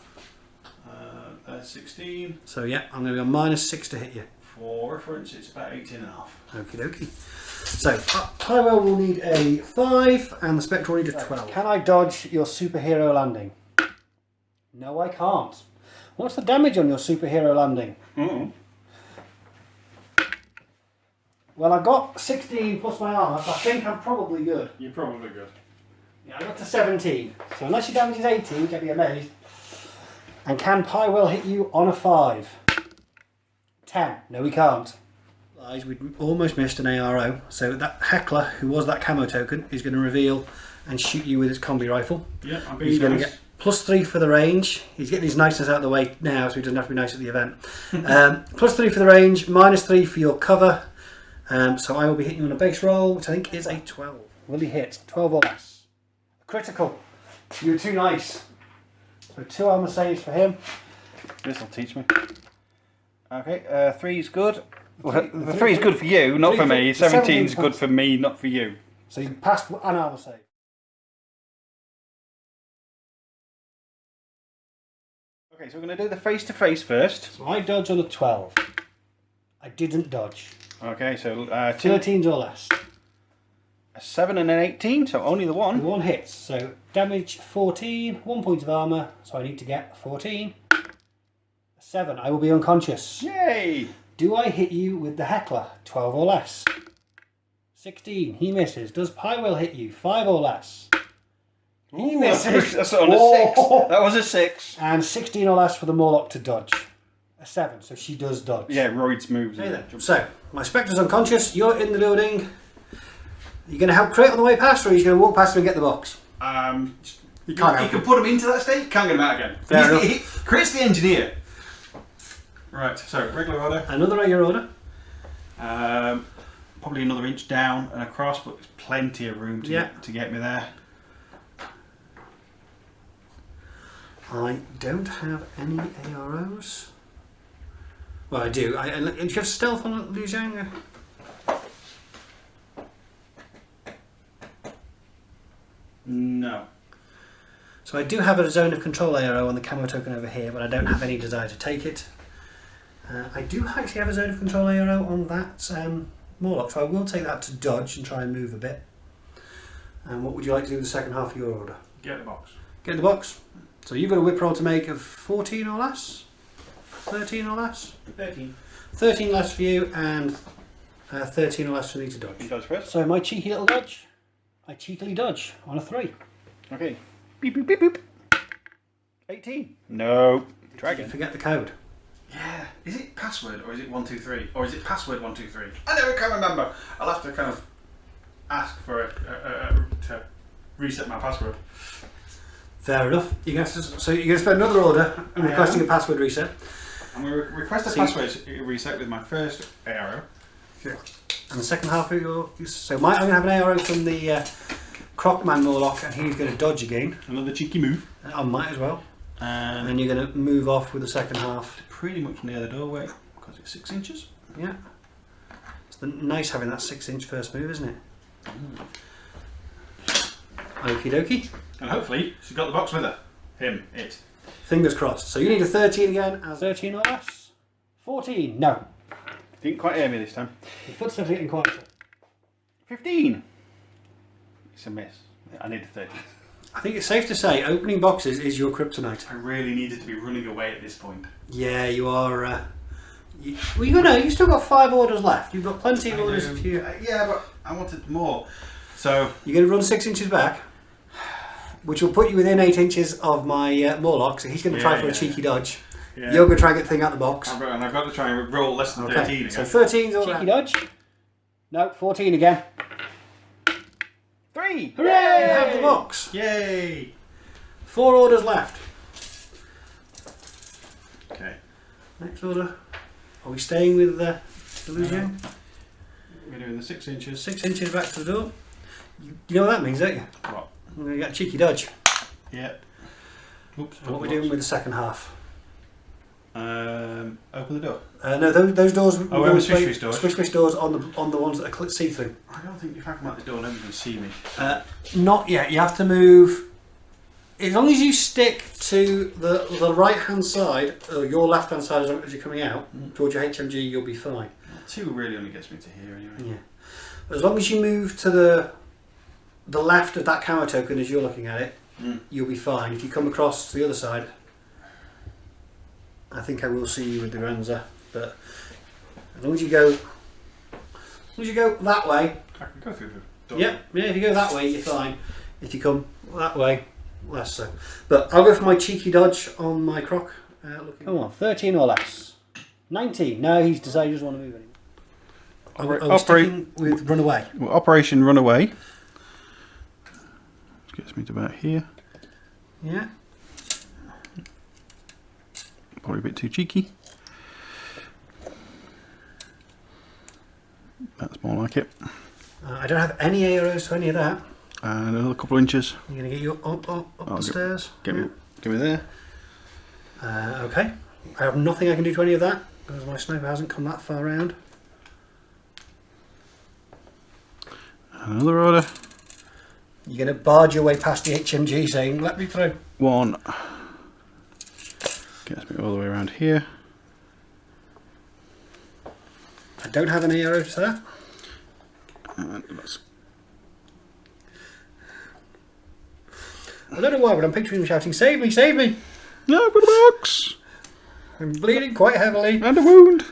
16. So yeah, I'm going to be on -6 to hit you. For reference, it's about 18.5. Okie dokie. So Pyro will need a 5 and the Spectre will need a 12. Can I dodge your superhero landing? No, I can't. What's the damage on your superhero landing? Well, I've got 16 plus my armour, so I think I'm probably good. You're probably good. Yeah, I got to 17. So unless your damage is 18, which I'd be amazed. And can Pywell hit you on a 5? 10. No, he can't. We'd almost missed an ARO. So that Heckler, who was that camo token, is going to reveal and shoot you with his combi rifle. Yeah, I'm He's being going to get +3 for the range. He's getting his niceness out of the way now, so he doesn't have to be nice at the event. +3 for the range, -3 for your cover. So I will be hitting you on a base roll, which I think is a 12. Will he hit? 12 or less. Critical. You're too nice. So 2 armour saves for him. This will teach me. Okay, 3 is good. Well, the 3 is good for you, not for me. 17 is good for me, not for you. So you passed an armour save. Okay, so we're going to do the face-to-face first. So I dodge on a 12. I didn't dodge. Okay, so 13s or less. a 7 and an 18, so only the one. 1 hits. So damage 14, 1 point of armour. So I need to get 14. A 7. I will be unconscious. Yay! Do I hit you with the Heckler? 12 or less. 16. He misses. Does Pywell hit you? 5 or less. He misses. That's on a 6. That was a 6. And 16 or less for the Morlock to dodge. A 7. So she does dodge. Yeah, Royd's moves. Okay then. So my Spectre's unconscious. You're in the building. Are you going to help Crit on the way past, or are you going to walk past him and get the box? You can put him into that state. Can't get him out again. Fair enough. Crit's the engineer. Right. So regular order. Another regular order. Probably another inch down and across, but there's plenty of room to get me there. I don't have any AROs. Well, I do. Do you have stealth on Liu Zhang? No. So I do have a zone of control ARO on the camo token over here, but I don't have any desire to take it. I do actually have a zone of control ARO on that Morlock, so I will take that to dodge and try and move a bit. And what would you like to do with the second half of your order? Get the box. Get the box. So you've got a whip roll to make of 14 or less? 13 or less? 13. 13 less for you, and 13 or less for me to dodge. You dodge first. So my cheeky little dodge, I cheekily dodge on a 3. Okay. Beep, boop, beep, boop. 18. No. Try Did you again. forget the code? Yeah. Is it password or is it 123? Or is it password 123? I never can remember. I'll have to kind of ask for it to reset my password. Fair enough. You're going to spend another order requesting a password reset. I'm going to request a password reset with my first ARO. And the second half of your... So I'm going to have an ARO from the Crocman Morlock, and he's going to dodge again. Another cheeky move. I might as well. And And then you're going to move off with the second half. pretty much near the doorway because it's 6 inches. Yeah. It's nice having that 6-inch first move, isn't it? Okie dokie. And hopefully she's got the box with her. It. Fingers crossed. So you need a 13 again. 13 or less? 14. No. Didn't quite hear me this time. Your footsteps are getting quieter. 15. It's a miss. I need a 13. I think it's safe to say opening boxes is your kryptonite. I really needed to be running away at this point. Yeah, you are. You've still got 5 orders left. You've got plenty of orders if you. Yeah, but I wanted more. So You're going to run 6 inches back, which will put you within 8 inches of my Morlock. So he's going to try for a cheeky dodge. yeah. You're going to try and get the thing out of the box. And I've got to try and roll less than 13 again. So 13's all Cheeky right. dodge. No, 14 again. 3! Hooray! You have the box. Yay! 4 orders left. Okay. Next order. Are we staying with the illusion? We're doing the 6 inches. 6 inches back to the door. You know what that means, don't you? What? We're going to get a cheeky dodge. Yeah. Oops. And what we're doing with the second half. Open the door. No, those doors. Oh, we're swish doors. Swish doors on the ones that are see-through. I don't think if I come out the door, nobody's going to see me. Not yet. You have to move. As long as you stick to the right hand side, or your left hand side as you're coming out towards your HMG, you'll be fine. 2 really only gets me to here anyway. Yeah. As long as you move to the left of that camo token as you're looking at it, you'll be fine. If you come across to the other side, I think I will see you with the Granza, but as long as you go long as you go that way. I can go through the door. Yeah, if you go that way, you're fine. If you come that way, less so. But I'll go for my cheeky dodge on my croc. Come on, 13 or less. 19. No, he's decided he doesn't want to move anymore. I'm sticking with run away. Well, Operation Runaway. Gets me to about here. Yeah. Probably a bit too cheeky. That's more like it. I don't have any arrows to any of that. And another couple of inches. I'm going to get you up the stairs. Get me there. Okay. I have nothing I can do to any of that because my sniper hasn't come that far round. Another order. You're going to barge your way past the HMG saying, let me through. One. Gets me all the way around here. I don't have any arrows to that. And that's... I don't know why, but I'm picturing him shouting, save me, save me! No, I've got a box! I'm bleeding quite heavily. And a wound!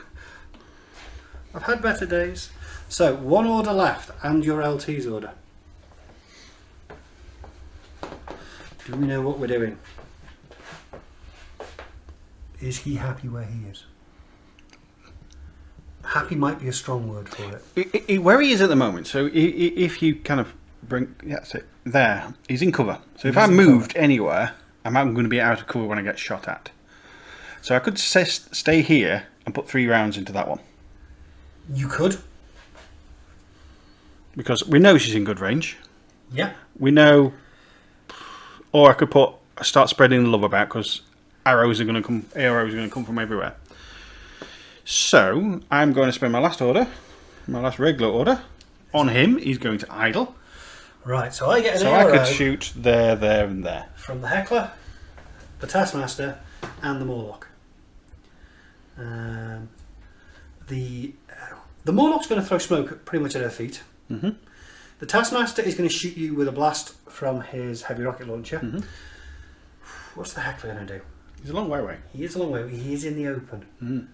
I've had better days. So, one order left, and your LT's order. Do we know what we're doing? Is he happy where he is? Happy might be a strong word for it. Where he is at the moment, so if you kind of bring... That's it. There. He's in cover. So if I moved anywhere, I'm going to be out of cover when I get shot at. So I could stay here and put 3 rounds into that one. You could. Because we know she's in good range. Yeah. We know... Or I could start spreading the love about because arrows are going to come from everywhere. So I'm going to spend my last regular order on him. He's going to idle. Right, so I get an So arrow. I could shoot there, and there. From the Heckler, the Taskmaster, and the Morlock. The Morlock's going to throw smoke pretty much at her feet. Mm-hmm. The Taskmaster is going to shoot you with a blast from his heavy rocket launcher. Mm-hmm. What's the Heckler going to do? He's a long way away. He is a long way. He is in the open. Mm.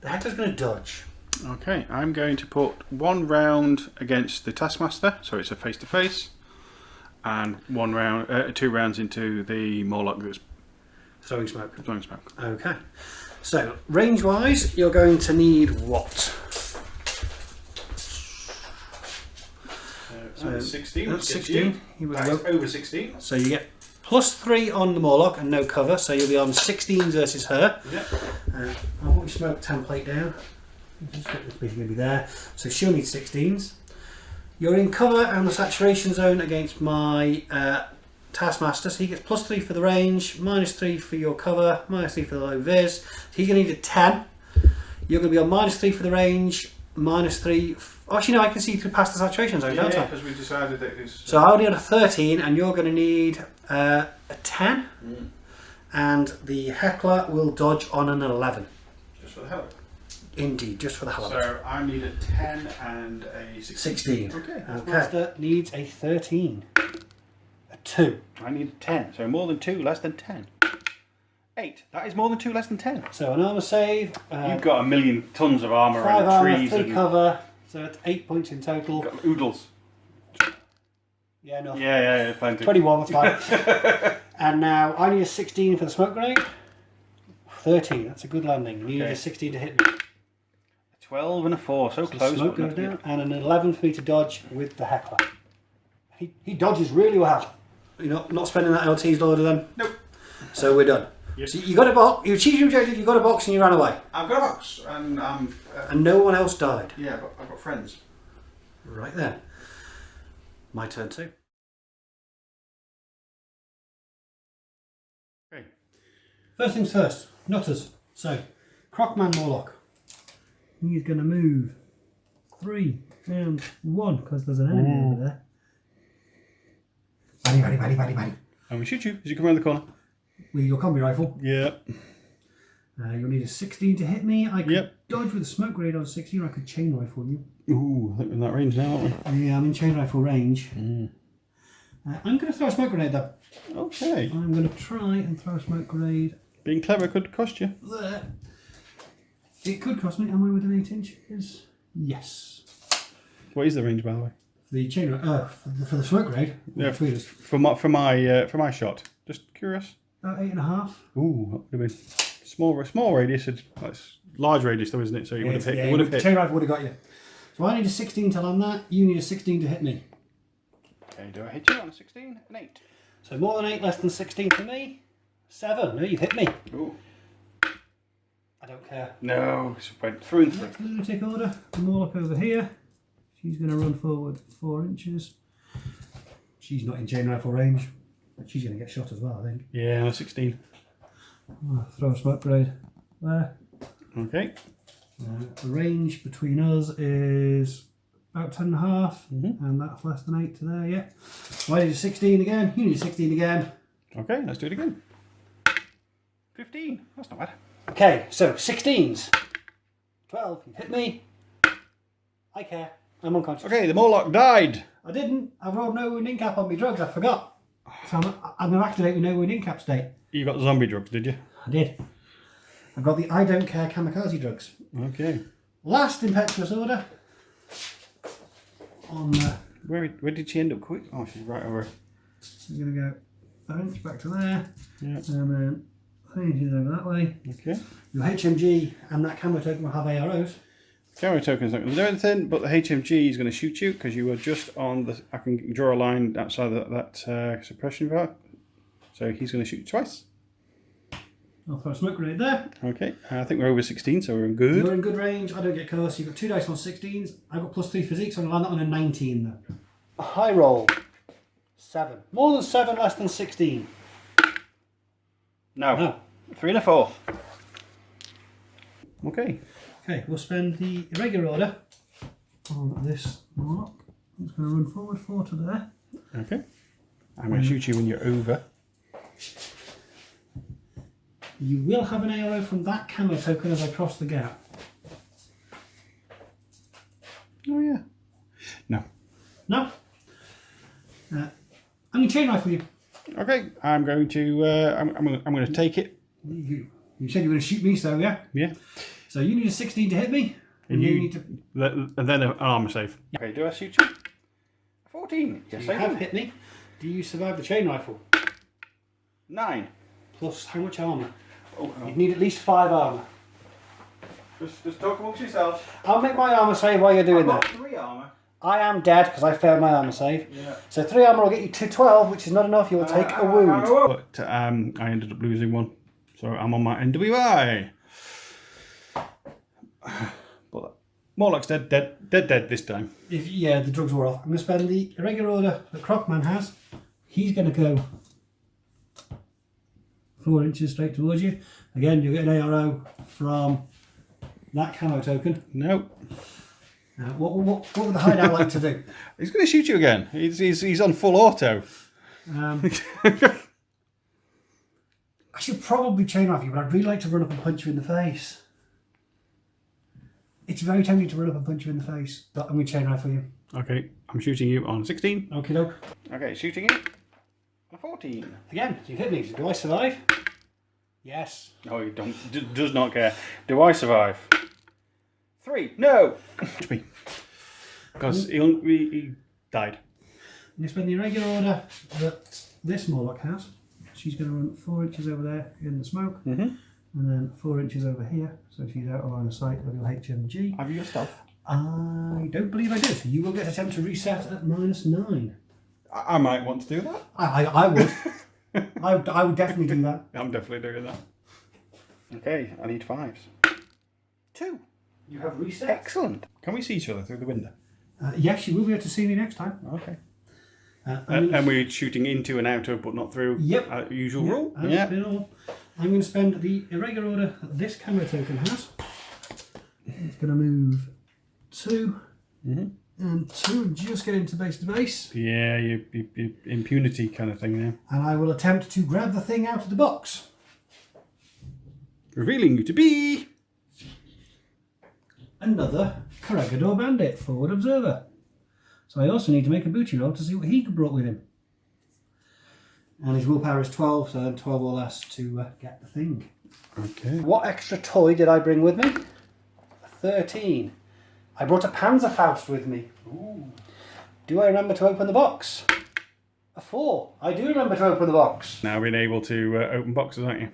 The Heckler's going to dodge. Okay, I'm going to put 1 round against the Taskmaster, so it's a face-to-face, and 2 rounds into the Morlock that's throwing smoke. Okay. So, range-wise, you're going to need what? 16. That's 16. Over 16. So you get +3 on the Morlock and no cover, so you'll be on 16 versus her. Yep. I'll put my smoke template down. Just get this piece going to be there. So she'll need 16s. You're in cover and the saturation zone against my Taskmaster, so he gets +3 for the range, -3 for your cover, -3 for the low vis. So he's going to need a 10. You're going to be on -3 for the range, -3. Actually, no, I can see through past the saturation zone, don't I? because we decided that it was... So I'll need a 13, and you're going to need a 10. Mm. And the Heckler will dodge on an 11. Just for the hell of it. Indeed, just for the hell of it. So I need a 10 and a 16. 16. Okay. Master needs a 13. A 2. I need a 10. So more than 2, less than 10. 8. That is more than 2, less than 10. So an armour save. You've got a million tons of armour 5 and armour, trees 3 and cover. So that's 8 points in total. got oodles. Yeah, enough. Yeah, plenty. 21, that's fine. And now I need a 16 for the smoke grenade. 13, that's a good landing. You need a 16 to hit me. 12 and a 4, so The close. smoke goes down, and an 11 for me to dodge with the Heckler. He dodges really well. You're not spending that LT's order then? Nope. So we're done. Yep. So you got a box, you achieved your objective, you got a box and you ran away. I've got a box, and And no one else died. yeah, I've got friends. Right then. My turn too. Okay. First things first, nutters. So, Crocman Morlock. He's going to move 3 and 1 because there's an enemy over there. Bang. I'm going to shoot you as you come around the corner. With your combi rifle. Yep. You'll need a 16 to hit me. I could Yep. dodge with a smoke grenade on 16, or I could chain rifle you. Ooh, I think we're in that range now, aren't we? Yeah, I'm in chain rifle range. I'm going to throw a smoke grenade though. Okay. I'm going to try and throw a smoke grenade Being clever could cost you. there. It could cost me. Am I within 8 inches? Yes. What is the range, by the way? The chain for the smoke raid. Yeah, between us. for my shot. Just curious. About 8.5. Ooh, that would have been small radius. That's large radius, though, isn't it? So you would have hit. Yeah, Would have the hit. chain rifle would have got you. So I need a 16 to land that. You need a 16 to hit me. Okay, do I hit you on a 16? An 8. So more than 8, less than 16 for me. 7. No, you've hit me. Ooh. I don't care. No, it went through and through. Next lunatic order. The Morlock over here. She's going to run forward 4 inches. She's not in chain rifle range, but she's going to get shot as well, I think. Yeah, on a 16. Oh, throw a smoke grenade there. Okay. The range between us is about 10.5, and that's less than 8 to there, yeah. So I need a 16 again. You need a 16 again. Okay, let's do it again. 15. That's not bad. Okay, so 16s. 12, you've hit me. I care. I'm unconscious. Okay, the Morlock died. I didn't. I rolled no wound incap on my drugs. I forgot. So I'm going to activate with no wound incap state. You got the zombie drugs, did you? I did. I've got the I don't care kamikaze drugs. Okay. Last impetuous order. On Where did she end up quick? Oh, she's right over. we're going to go an inch back to there. Yeah. And then 3 inches over that way. Okay. Your HMG and that camo token will have AROs. Camera token's not going to do anything, but the HMG is going to shoot you because you were just on the. I can draw a line outside of that suppression valve. So he's going to shoot you twice. I'll throw a smoke grenade there. Okay, I think we're over 16, so we're in good. You're in good range. I don't get cursed. You've got 2 dice on 16s. I've got +3 physique, so I'm going to land that on a 19 though. A high roll. 7. More than 7, less than 16. No. 3 and a 4. Okay. Okay, we'll spend the irregular order on this Morlock. It's going to run forward 4 to there. Okay. I'm going to shoot you when you're over. You will have an ARO from that camo token as I cross the gap. Oh yeah. No. No? I'm going to chain rifle you. Okay. I'm going to. I'm going to take it. You said you were going to shoot me, so yeah? Yeah. So you need a 16 to hit me. And you need to. And then an armor save. Okay. Do I shoot you? 14. Yes, You I have do. hit me. Do you survive the chain rifle? 9. Plus how much armour? Oh, You'd need at least 5 armour. Just talk amongst yourselves. I'll make my armour save while you're doing I've that. got 3 armor. I am dead because I failed my armour save. Yeah. So 3 armour will get you to 12, which is not enough. You'll take a wound. But I ended up losing 1, so I'm on my NWI. But Morlock's dead this time. Yeah, the drugs were off. I'm going to spend the irregular order that Crocman has. He's going to go 4 inches straight towards you. Again, you'll get an ARO from that camo token. No. What would the hideout like to do? He's going to shoot you again. He's on full auto. I should probably chain off you, but I'd really like to run up and punch you in the face. It's very tempting to run up and punch you in the face, but I'm going to chain rifle you. Okay, I'm shooting you on 16. Okie doke. Okay, shooting you on 14. Again, you hit me. So do I survive? Yes. No, you don't. Does not care. Do I survive? 3. No. Because he died. You spend the irregular order that this Morlock has. She's going to run 4 inches over there in the smoke, and then 4 inches over here, so she's out of line of sight of your HMG. Have you got stealth? I don't believe I do. So you will get attempt to reset at -9. I might want to do that. I would. I would definitely do that. I'm definitely doing that. Okay, I need 5s. 2. You have reset. Excellent. Can we see each other through the window? Yes, you will be able to see me next time. Okay. I'm And we're shooting into and out of, but not through. Yep. Usual rule. Yeah. I'm going to spend the irregular order that this camo token has. It's going to move 2 and 2 and just get into base to base. Yeah, you impunity kind of thing there. And I will attempt to grab the thing out of the box. Revealing you to be another Corregidor Bandit, forward observer. So I also need to make a booty roll to see what he brought with him. And his willpower is 12, so then 12 or less to get the thing. Okay. What extra toy did I bring with me? 13. I brought a Panzerfaust with me. Ooh. Do I remember to open the box? A 4. I do remember to open the box. Now being able to open boxes, aren't you?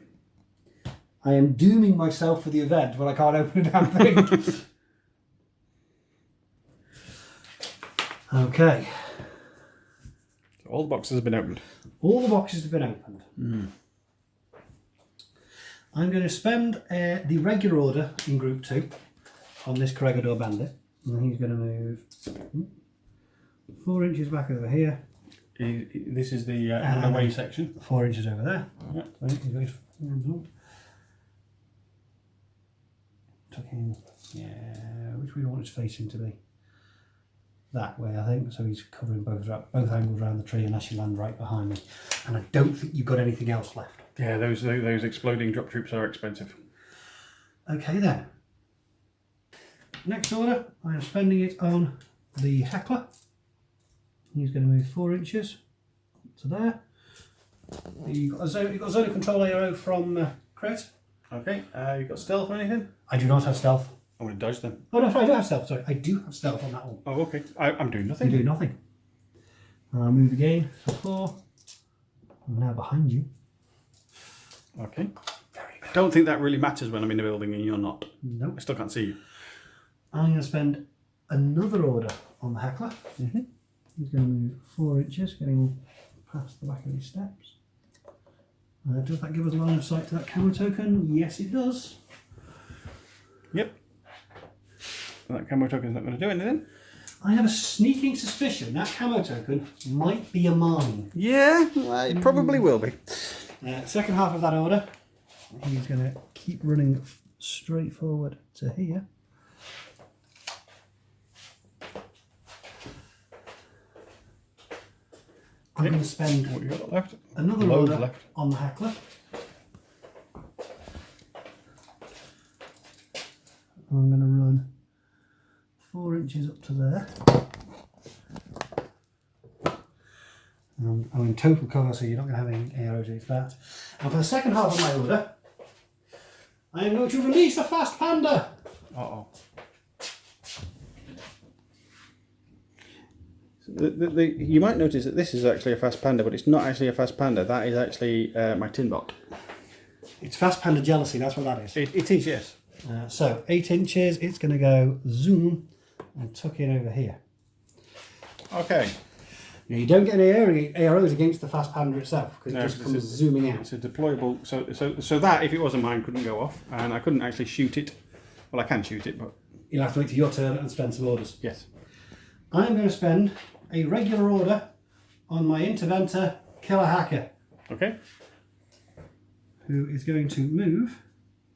I am dooming myself for the event when I can't open a damn thing. Okay. So all the boxes have been opened. All the boxes have been opened. I'm going to spend the regular order in Group 2 on this Corregidor Bandit. And he's going to move 4 inches back over here. This is the away section. 4 inches over there. Yeah. So he's got his arms up. Tuck in. Yeah, which we don't want his facing to be. That way, I think. So he's covering both angles around the tree unless you land right behind me. And I don't think you've got anything else left. Yeah, those exploding drop troops are expensive. Okay then. Next order, I am spending it on the Heckler. He's going to move 4 inches to there. You've got a zone of control arrow from Crit. Okay, you got stealth or anything? I do not have stealth. I'm going to dodge them. Oh no, sorry, I do have stealth. Sorry, I do have stealth on that one. Oh, okay. I'm doing nothing. You do nothing. I'll move again for 4. I'm now behind you. Okay. I don't think that really matters when I'm in the building and you're not. Nope. I still can't see you. I'm going to spend another order on the Heckler. Mm-hmm. He's going to move 4 inches, getting past the back of his steps. Does that give us line of sight to that camo token? Yes, it does. Yep. That camo token's not going to do anything. I have a sneaking suspicion that camo token might be a mine. Yeah, well, it probably will be. Second half of that order, he's going to keep running straight forward to here. I'm going to spend What you got left? another Loads order left. on the Heckler. I'm going to run 4 inches up to there. I'm in total cover, so you're not going to have any arrows against that. And for the second half of my order, I am going to release the Fast Panda. Uh-oh. You might notice that this is actually a Fast Panda, but it's not actually a Fast Panda. That is actually my tin bot. It's Fast Panda Jealousy, that's what that is. It is, yes. So 8 inches, it's going to go zoom and tuck in over here. Okay. Now you don't get any arrows against the Fast Panda itself because No, it just because comes zooming out. It's a deployable, so that, if it wasn't mine, couldn't go off, and I couldn't actually shoot it. Well, I can shoot it, but... You'll have to wait till your turn and spend some orders. Yes. I'm going to spend a regular order on my Interventor Killer Hacker, Okay. who is going to move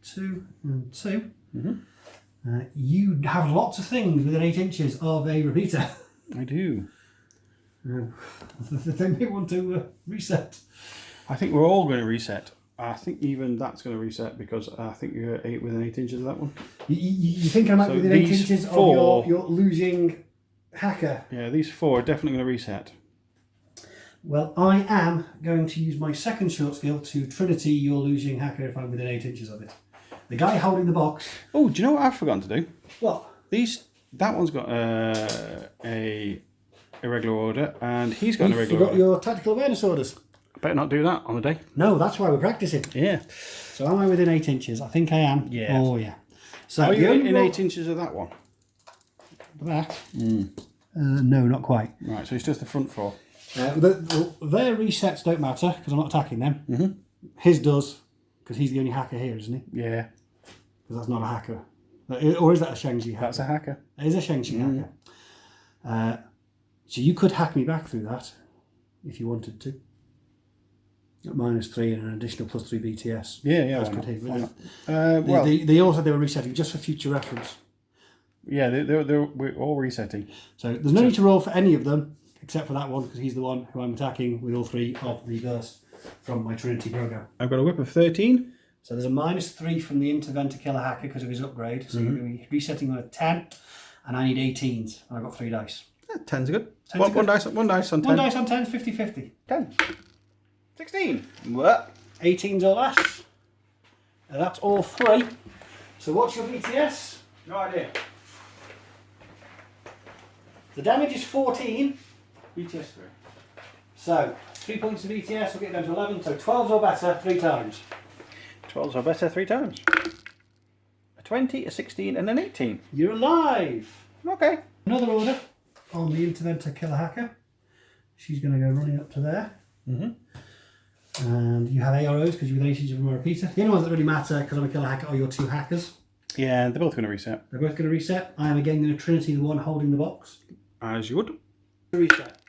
2 and 2. Mm-hmm. You have lots of things within 8 inches of a repeater. I do. They may want to reset. I think we're all going to reset. I think even that's going to reset because I think you're within 8 inches of that one. You think I might So be within 8 these inches four- of your losing hacker? Yeah, these 4 are definitely going to reset. Well, I am going to use my second short skill to Trinity your losing hacker if I'm within 8 inches of it. The guy holding the box. Oh, do you know what I've forgotten to do? What? That one's got a irregular order, and he's got an You irregular forgot order. your tactical awareness orders. Better not do that on the day. No, that's why we're practicing. Yeah. So am I within 8 inches? I think I am. Yeah. Oh, yeah. So Are the you only in roll- 8 inches of that one? That? No, not quite. Right, so it's just the front 4. Their resets don't matter because I'm not attacking them. Mm-hmm. His does because he's the only hacker here, isn't he? Yeah. Because that's not a hacker. Or is that a Shang-Chi hacker? That's a hacker. It is a Shang-Chi hacker. So you could hack me back through that if you wanted to. At -3 and an additional +3 BTS. Yeah, That's why not? good. Why not? Well, They also were resetting just for future reference. yeah, we're all resetting. So there's no need to roll for any of them except for that one because he's the one who I'm attacking with all 3 of the burst from my Trinity program. I've got a whip of 13. So there's a -3 from the Interventor Killer Hacker because of his upgrade. So you're going to be resetting on a 10 and I need 18s and I've got 3 dice. 10's good. 10's One good. dice on 10. 1 dice on 10's 50-50. 10. 16. What? 18s or less. And that's all 3. So what's your BTS? No idea. The damage is 14. BTS 3. So 3 points of ETS will get down to 11. So 12s or better 3 times. 12s are better 3 times. A 20, a 16 and an 18. You're alive. Okay. Another order on the Interventor Killer Hacker. She's going to go running up to there. And you have AROs because you're with 8 inches from a repeater. The only ones that really matter, because I'm a killer hacker, are your 2 hackers. Yeah, they're both going to reset. They're both going to reset. I am again going to Trinity the one holding the box. As you would. Reset.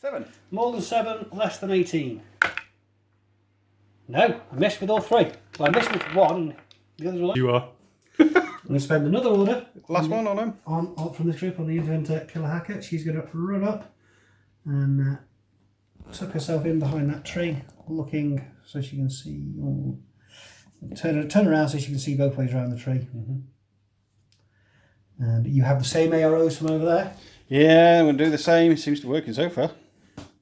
7. More than 7, less than 18. No, I missed with all 3. Well, I missed with 1. The others were left. You are. I'm going to spend another order. Last one on him. On from this group on the Interventor Killer Hacker. She's going to run up and tuck herself in behind that tree, looking so she can see. Turn around so she can see both ways around the tree. And you have the same AROs from over there. Yeah, we'll do the same. It seems to be working so far.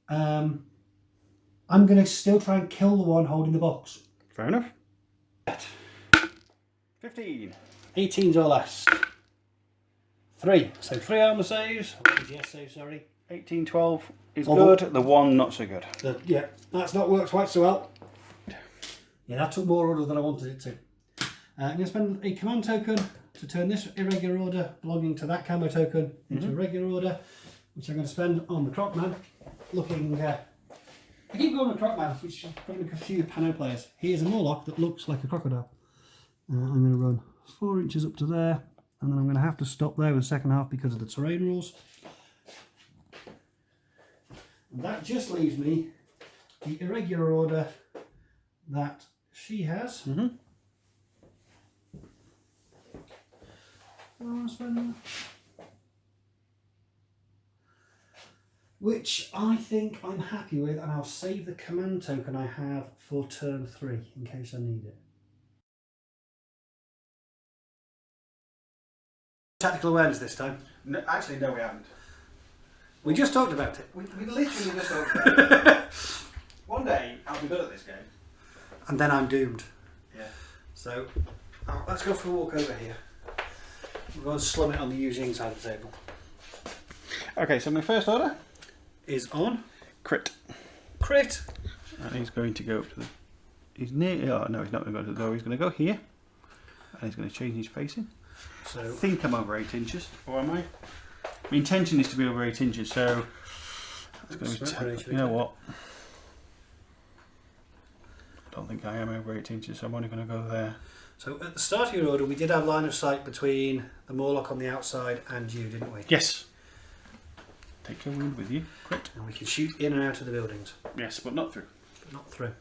I'm going to still try and kill the one holding the box. Fair enough. 15. 18s or less. 3. So 3 armour saves. Yes, save, sorry. 18, 12 is Although- good. The 1 not so good. Yeah, that's not worked quite so well. Yeah, that took more order than I wanted it to. I'm going to spend a command token to turn this irregular order belonging to that camo token into a regular order, which I'm going to spend on the Crocman. Looking, I keep going with Crocman, which is probably going to confuse Pano players. Here's a Morlock that looks like a crocodile. I'm going to run 4 inches up to there, and then I'm going to have to stop there with the second half because of the terrain rules. And that just leaves me the irregular order that she has. Which I think I'm happy with, and I'll save the command token I have for turn 3 in case I need it. Tactical awareness this time. No, actually, no, we haven't. We just talked about it. We literally just talked about it. One day, I'll be good at this game. And then I'm doomed. Yeah. So, let's go for a walk over here. We're going to slum it on the using side of the table. Okay, so my first order Is on. crit. Crit. And he's going to go up to the. He's near. Oh no, he's not going to go to the door. He's going to go here. And he's going to change his facing. I So, think I'm over 8 inches. Or am I? My intention is to be over 8 inches, so. It's going to be you know what? I don't think I am over 8 inches, so I'm only going to go there. so at the start of your order, we did have line of sight between the Morlock on the outside and you, didn't we? Yes. Take your wound with you. Crit. And we can shoot in and out of the buildings, Yes, but not through. but not through.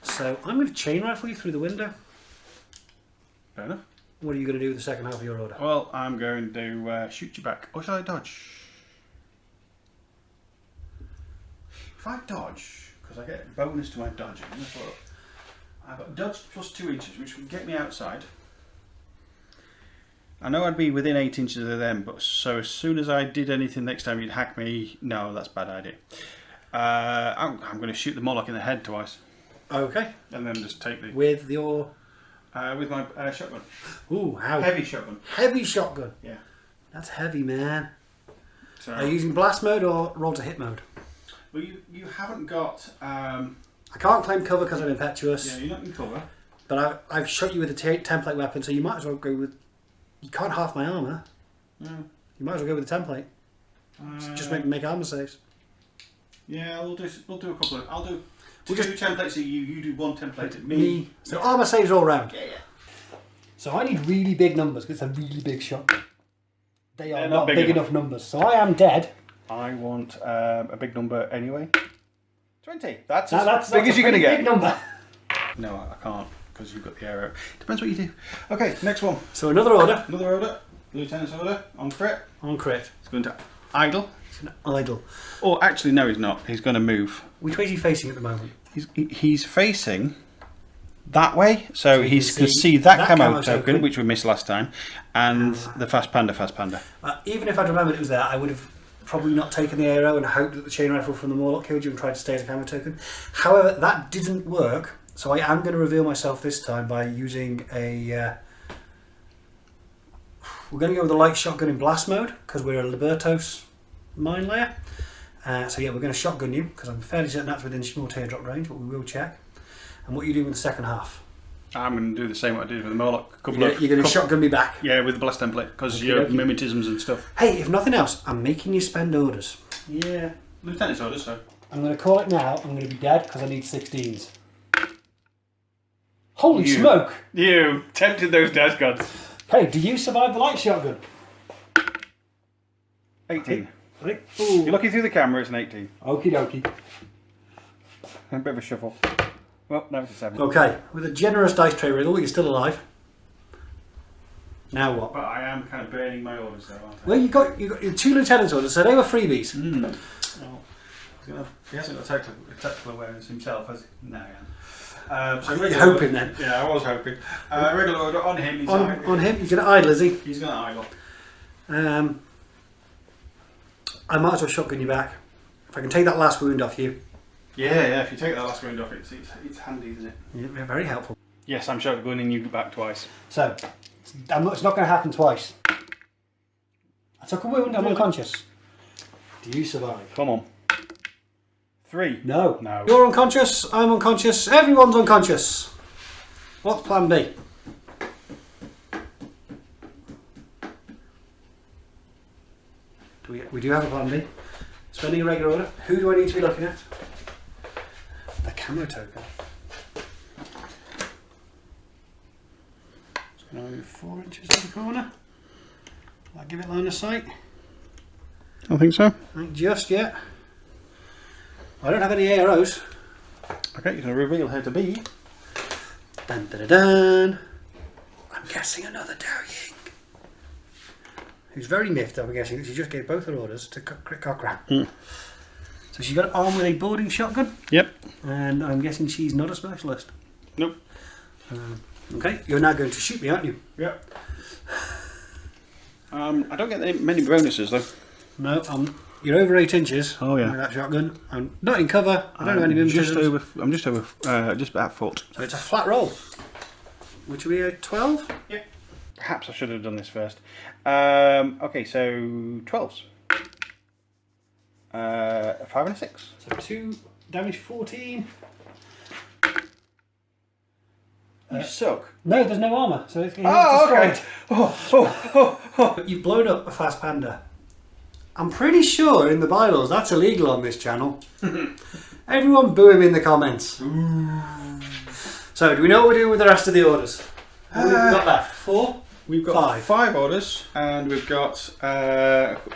So I'm going to chain rifle you through the window. Fair enough. What are you going to do with the second half of your order? Well, I'm going to shoot you back. Or shall I dodge? If I dodge, because I get a bonus to my dodging, let's look. I've got dodge plus 2 inches, which would get me outside. I know I'd be within 8 inches of them, but so as soon as I did anything next time you'd hack me, no, that's a bad idea. I'm going to shoot the Moloch in the head twice. Okay. And then just take the... With your... with my shotgun. Ooh, how? Heavy shotgun. Heavy shotgun. Yeah. That's heavy, man. So, Are you using blast mode or roll to hit mode? well, you haven't got... I can't claim cover because I'm impetuous. yeah, you're not in cover. But I've shot you with a template weapon, so you might as well go with... You can't half my armour. No. You might as well go with the template. Just make armour saves. Yeah, we'll do a couple of... I'll do We'll two templates at you do one template at me. Me. So armour saves all round. Yeah. So I need really big numbers because it's a really big shot. They are They're not big enough numbers. So I am dead. I want a big number anyway. 20. That's That's big as you're going to Big get. number. No, I can't because you've got the arrow. Depends what you do. Okay, next one. So another order. Another order. Lieutenant's order on crit. On crit. He's going to idle. It's an idle. Or actually, no, he's not. He's going to move. Which way is he facing at the moment? He's facing that way, so you he can can see see that that camo camo token, token. which we missed last time, and the Fast Panda. Even if I'd remembered it was there, I would have probably not taken the arrow and hoped that the chain rifle from the Morlock killed you and tried to stay as a camo token. However, that didn't work, so I am going to reveal myself this time by using a... we're going to go with a light shotgun in blast mode, because we're a Libertos mine layer. So yeah, we're going to shotgun you because I'm fairly certain that's within small teardrop range, but we will check. And what are you doing with the second half? I'm going to do the same what I did with the Moloch. You're going to shotgun me back? Yeah, with the blast template, because Okie you have dokie. mimetisms and stuff. Hey, if nothing else, I'm making you spend orders. Yeah, Lieutenant's orders, so. I'm going to call it now. I'm going to be dead because I need 16s. Holy smoke! You tempted those dice gods. Hey, do you survive the light shotgun? 18. Ooh. You're looking through the camera, it's an 18. Okie dokie. A bit of a shuffle. Well, no, it's a 7. Okay, with a generous dice tray riddle, you're still alive. Now what? But I am kind of burning my orders though, aren't I? Well, you got your 2 lieutenant's orders, so they were freebies. Well, he hasn't got tactical awareness himself, has he? No, So you're hoping then? Yeah, I was hoping. Regular order on him. He's On him, you're going to idle, is he? He's going to idle. I might as well shotgun you back. If I can take that last wound off you. Yeah, if you take that last wound off, it's handy, isn't it? Yeah, very helpful. Yes, I'm shotgunning you back twice. So, it's not going to happen twice. I took a wound, I'm unconscious. Do you survive? Come on. 3. No. No. You're unconscious, I'm unconscious, everyone's unconscious. What's plan B? We do have a plan B. Spending a regular order. Who do I need to be looking at? The camera token. It's going to move 4 inches to the corner. Will I give it line of sight? I think so. Not just yet. I don't have any arrows. Okay, you're going to reveal her to be. Dun, dun, dun, dun. I'm guessing another Darying. Who's very miffed, I'm guessing, that she just gave both her orders to Crit Cochran. So she's got an arm with a boarding shotgun. Yep. And I'm guessing she's not a specialist. Nope. Okay, you're now going to shoot me, aren't you? Yep. I don't get many bonuses though. No, you're over 8 inches. Oh, yeah. With that shotgun. I'm not in cover. I don't have any mimetisms. I'm just about foot. So it's a flat roll. Which will be a 12? Yep. Perhaps I should have done this first. Okay, so 12s. 5 and a 6. So 2 damage 14. You suck. No, there's no armour, so it's Okay. You've blown up a Fast Panda. I'm pretty sure in the bylaws that's illegal on this channel. Everyone boo him in the comments. So, do we know what we're doing with the rest of the orders? What have we got left? 4? We've got 5 orders, and we've got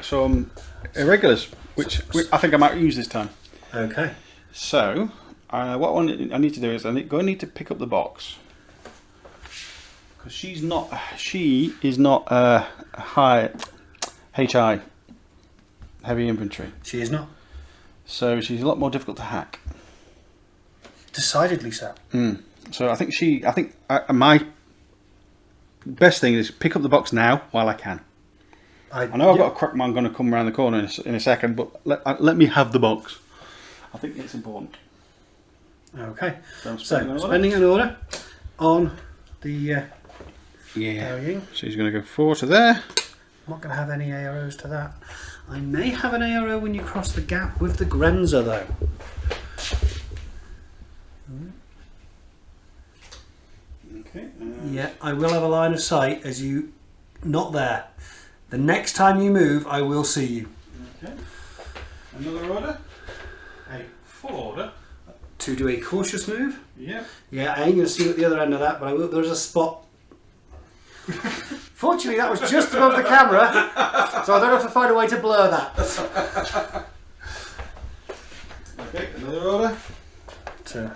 some irregulars, which I think I might use this time. Okay. So, what I need to do is I need to pick up the box. Because she is not high HI, heavy infantry. She is not. So she's a lot more difficult to hack. Decidedly so. So I think my best thing is pick up the box now while I can. I know I've got a crackman going to come around the corner in a second, but let me have the box. I think it's important. Okay. So spending an order on the carrying. So he's going to go 4 to there. I'm not going to have any arrows to that. I may have an arrow when you cross the gap with the Grenzer though. Okay. Yeah, I will have a line of sight as you not there. The next time you move, I will see you. Okay. Another order. A full order. To do a cautious move. Yep. Yeah, I ain't going to see you at the other end of that, but I will. There's a spot. Fortunately, that was just above the camera, so I don't have to find a way to blur that. Okay, another order. To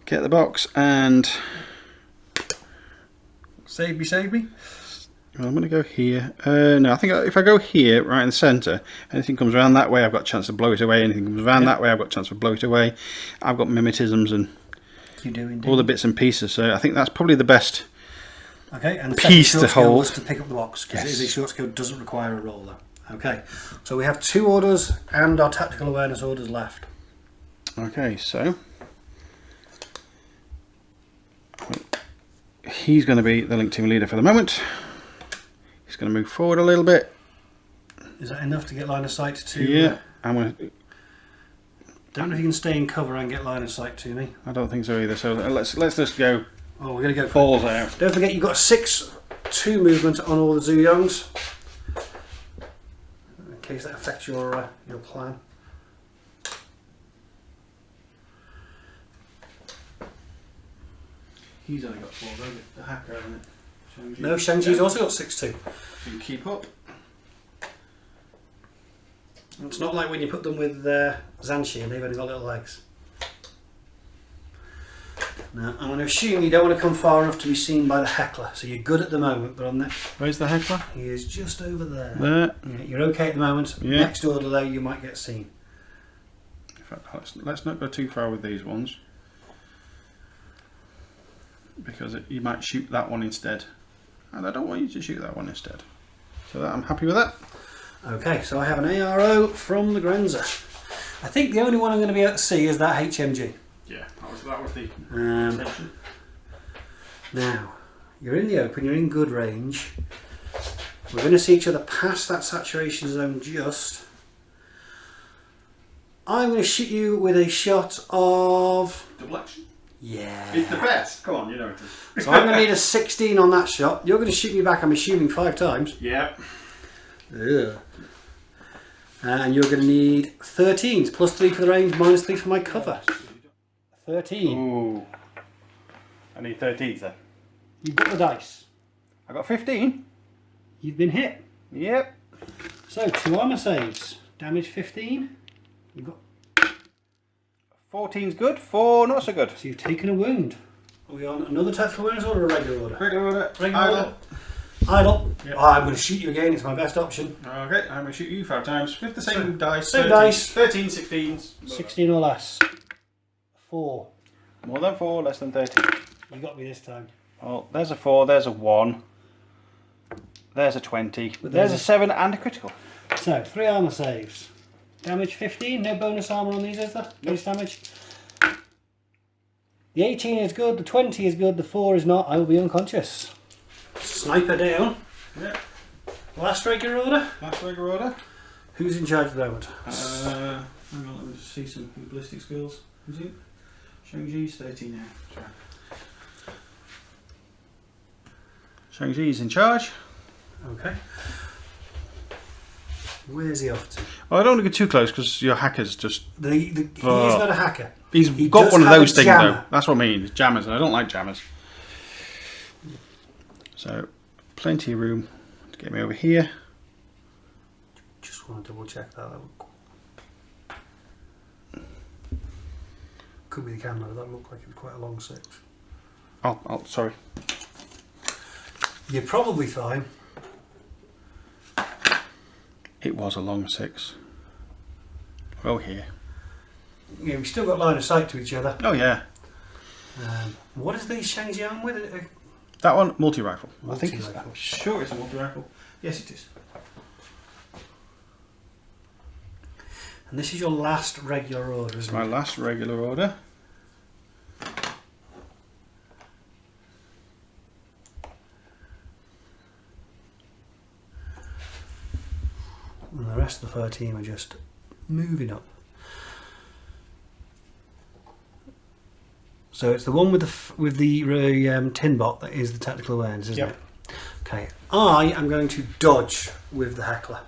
Get the box and save me. well, I'm going to go here. No, I think if I go here, right in the centre, anything comes around that way, I've got a chance to blow it away. Anything comes around that way, I've got a chance to blow it away. I've got mimetisms and You do indeed. all the bits and pieces, so I think that's probably the best. Okay, and the piece second short to skill hold. was to pick up the box, because Yes. it is a short skill, doesn't require a roll though. Okay, so we have 2 orders and our tactical awareness orders left. Okay, so he's going to be the link team leader for the moment. He's going to move forward a little bit. Is that enough to get line of sight to? Yeah, I'm gonna. Don't know if you can stay in cover and get line of sight to me. I don't think so either. So let's just go. Oh, we're gonna go Falls out. Don't forget you've got 6-2 movement on all the Zuyongs. In case that affects your plan. He's only got 4 though, the hacker, hasn't it? Shang-Chi. No, Shang-Chi's also got 6-2. You can keep up. It's not like when you put them with Zanshi and they've only got little legs. Now, I'm going to assume you don't want to come far enough to be seen by the heckler, so you're good at the moment, but on next... Where's the heckler? He is just over there. There. Yeah, you're okay at the moment. Yeah. Next order though, you might get seen. In fact, let's not go too far with these ones. Because you might shoot that one instead. And I don't want you to shoot that one instead. So I'm happy with that. Okay, so I have an ARO from the Grenza. I think the only one I'm going to be able to see is that HMG. Yeah, that was the Um, now, you're in the open, you're in good range. We're going to see each other past that saturation zone just. I'm going to shoot you with a shot of... double action. Yeah. It's the best. Come on, you know it is. So I'm going to need a 16 on that shot. You're going to shoot me back, I'm assuming, 5 times. Yeah. Ugh. And you're going to need 13s, plus 3 for the range, minus 3 for my cover. 13. Ooh. I need 13s then. You've got the dice. I got 15. You've been hit. Yep. So 2 armour saves. Damage 15. You've got. 14's good, 4 not so good. So you've taken a wound. Are we on another tactical awareness order or a regular order? Regular order. Regular order. Idle. Yep. Oh, I'm going to shoot you again. It's my best option. Okay, I'm going to shoot you 5 times with the same dice. Same 13, dice. 13, 16s. 16 or less. 4. More than 4, less than 13. You got me this time. Well, there's a 4, there's a 1. There's a 20. But There's a 7 and a critical. So 3 armour saves. Damage 15. No bonus armour on these, is there? Base damage. The 18 is good. The 20 is good. The 4 is not. I will be unconscious. Sniper down. Yeah. Last regular order. Last regular order. Who's in charge at the moment? Hang on, let me just see some ballistic skills. Is it? Shang-Chi's 13 now. Sorry. Shang-Chi's in charge. Okay. Where's he off to? Well, I don't want to go too close because your hacker's just... He's not a hacker. He's He got does one of have those a things jammer. though. That's what I mean. It's jammers, and I don't like jammers. So, plenty of room to get me over here. Just want to double check that. Could be the camera. That looked like it was quite a long 6. Oh, sorry. You're probably fine. It was a long 6. Well, here. Yeah, we've still got line of sight to each other. Oh yeah. What is the Shang-Chi arm with? That one, multi-rifle. I think it's... Multi-rifle. I'm sure it's a multi-rifle. Yes, it is. And this is your last regular order, isn't My it? last regular order. And the rest of the 4 team are just moving up. So it's the one with the tin bot that is the tactical awareness, isn't Yep. it? Okay. I am going to dodge with the heckler.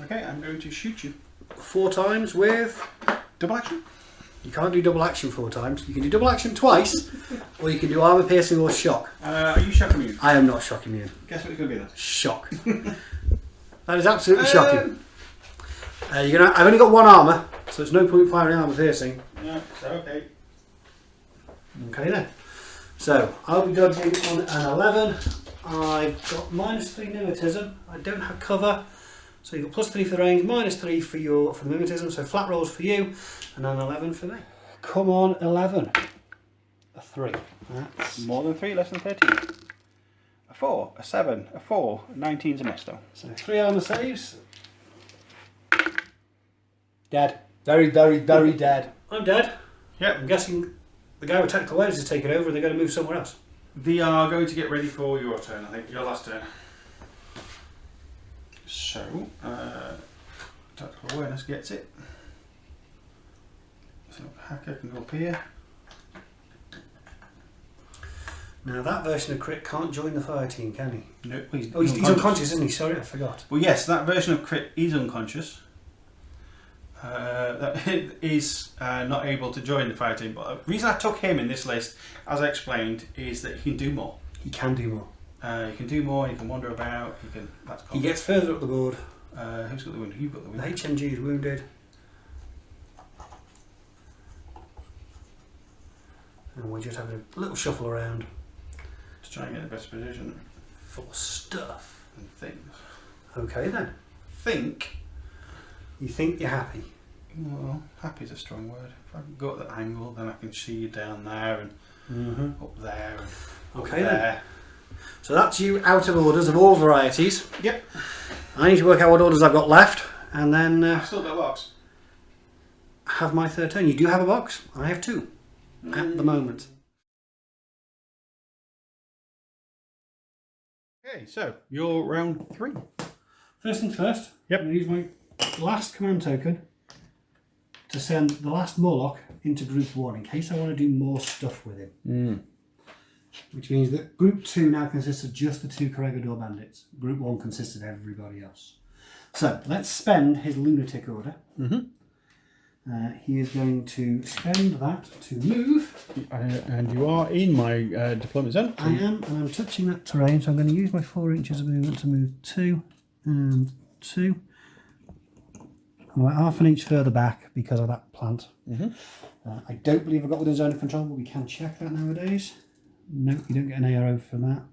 Okay, I'm going to shoot you. 4 times with... Double action. You can't do double action 4 times. You can do double action twice, or you can do armor piercing or shock. Are you shock immune? I am not shock immune. Guess what it's going to be then? Shock. That is absolutely shocking. I've only got 1 armor, so it's no point firing armor piercing. No, so okay. Okay then. So I'll be dodging on an 11. I've got -3 mimetism. I don't have cover, so you've got +3 for the range, -3 for the mimetism. So flat rolls for you, and an 11 for me. Come on, 11. A 3. That's More than 3, less than 13. A 4, a 7, a 4, 19's a miss though. so 3 armor saves. Dead. Very, very, very dead. I'm dead. Yep. I'm guessing the guy with tactical awareness is taking over and they're going to move somewhere else. They are going to get ready for your turn, I think. Your last turn. So, Tactical awareness gets it. So hacker can go up here. Now that version of Crit can't join the fire team, can he? No, He's unconscious, isn't he? Sorry, I forgot. Well, yes, that version of Crit is unconscious. That is not able to join the fire team. But the reason I took him in this list, as I explained, is that he can do more. He can do more. He can do more. He can wander about. He can. That's He gets further up the board. Who's got the wound? You've got the wound. The HMG is wounded. And we're just having a little shuffle around To try and get the best position for stuff. and things. Okay then. Think. You think you're happy? Well, happy is a strong word. If I can go at that angle, then I can see you down there and up there and Okay up then. there. So that's you out of orders of all varieties. Yep. I need to work out what orders I've got left and then I've still got a box. have my third turn. You do have a box. I have two at the moment. Okay, so you're round 3. First things first, Yep. I'm going to use my last command token to send the last Morlock into Group 1 in case I want to do more stuff with him. Which means that Group 2 now consists of just the 2 Corregidor bandits. Group 1 consists of everybody else. So let's spend his lunatic order. He is going to spend that to move. And you are in my deployment zone. I am, and I'm touching that terrain, so I'm going to use my 4 inches of movement to move 2 and 2. I'm about half an inch further back because of that plant. I don't believe I've got within zone of control, but we can check that nowadays. No, you don't get an arrow for that.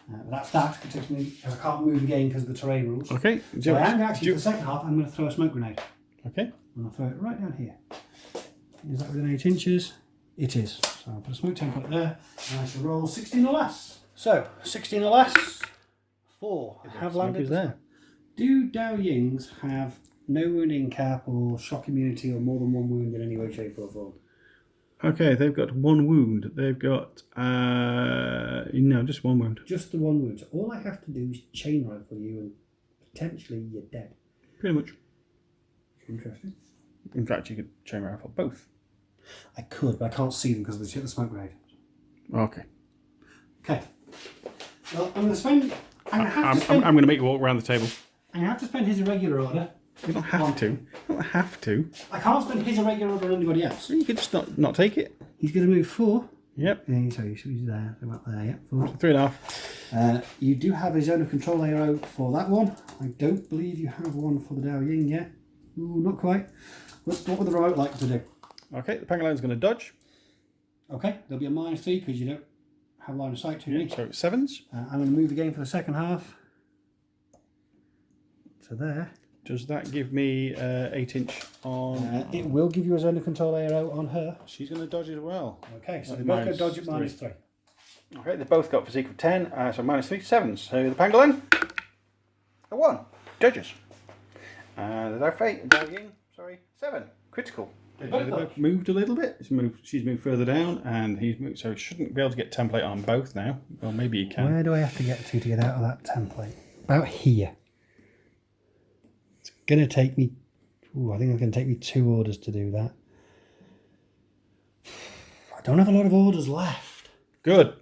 But that's that. It takes me, because I can't move again because of the terrain rules. Okay. So I am actually, for the second half, I'm going to throw a smoke grenade. Okay. And I'll throw it right down here. Is that within 8 inches? It is. So I'll put a smoke tank up there, and I shall roll 16 or less. So, 16 or less. 4 have landed there. Do Dao Yings have no wounding cap or shock immunity or more than 1 wound in any way, shape or form? Okay, they've got 1 wound. They've got no, just 1 wound. Just the 1 wound. So all I have to do is chain rifle you and potentially you're dead. Pretty much. Interesting. In fact, you could chain rifle both. I could, but I can't see them because of the smoke grenade. Okay. Okay. Well, I'm going to spend. I'm going to make you walk around the table. I'm going to have to spend his irregular order. You don't have to. You don't have to. I can't spend his irregular order on anybody else. You could just not take it. He's going to move 4. Yep. Yeah, so he's there. So about there, yeah. 4. 3.5. You do have a zone of control arrow for that one. I don't believe you have one for the Dao Ying yet. Ooh, not quite. What would the remote like to do? Okay, the pangolin's going to dodge. Okay, there'll be a -3 because you don't have line of sight to me. So it's 7s. I'm going to move again for the second half. So there. Does that give me 8 inch on? It will give you a zone of control arrow on her. She's going to dodge as well. Okay, so At they both go dodge at -3. -3. Okay, they've both got physique of 10, so -3, 7s. So the pangolin, a 1, dodges. The Dao Ying, sorry, 7, critical. They both moved a little bit. She's moved further down, and he's moved, so he shouldn't be able to get template on both now. Well, maybe he can. Where do I have to get out of that template? About here. It's going to take me... Ooh, I think it's going to take me 2 orders to do that. I don't have a lot of orders left. Good.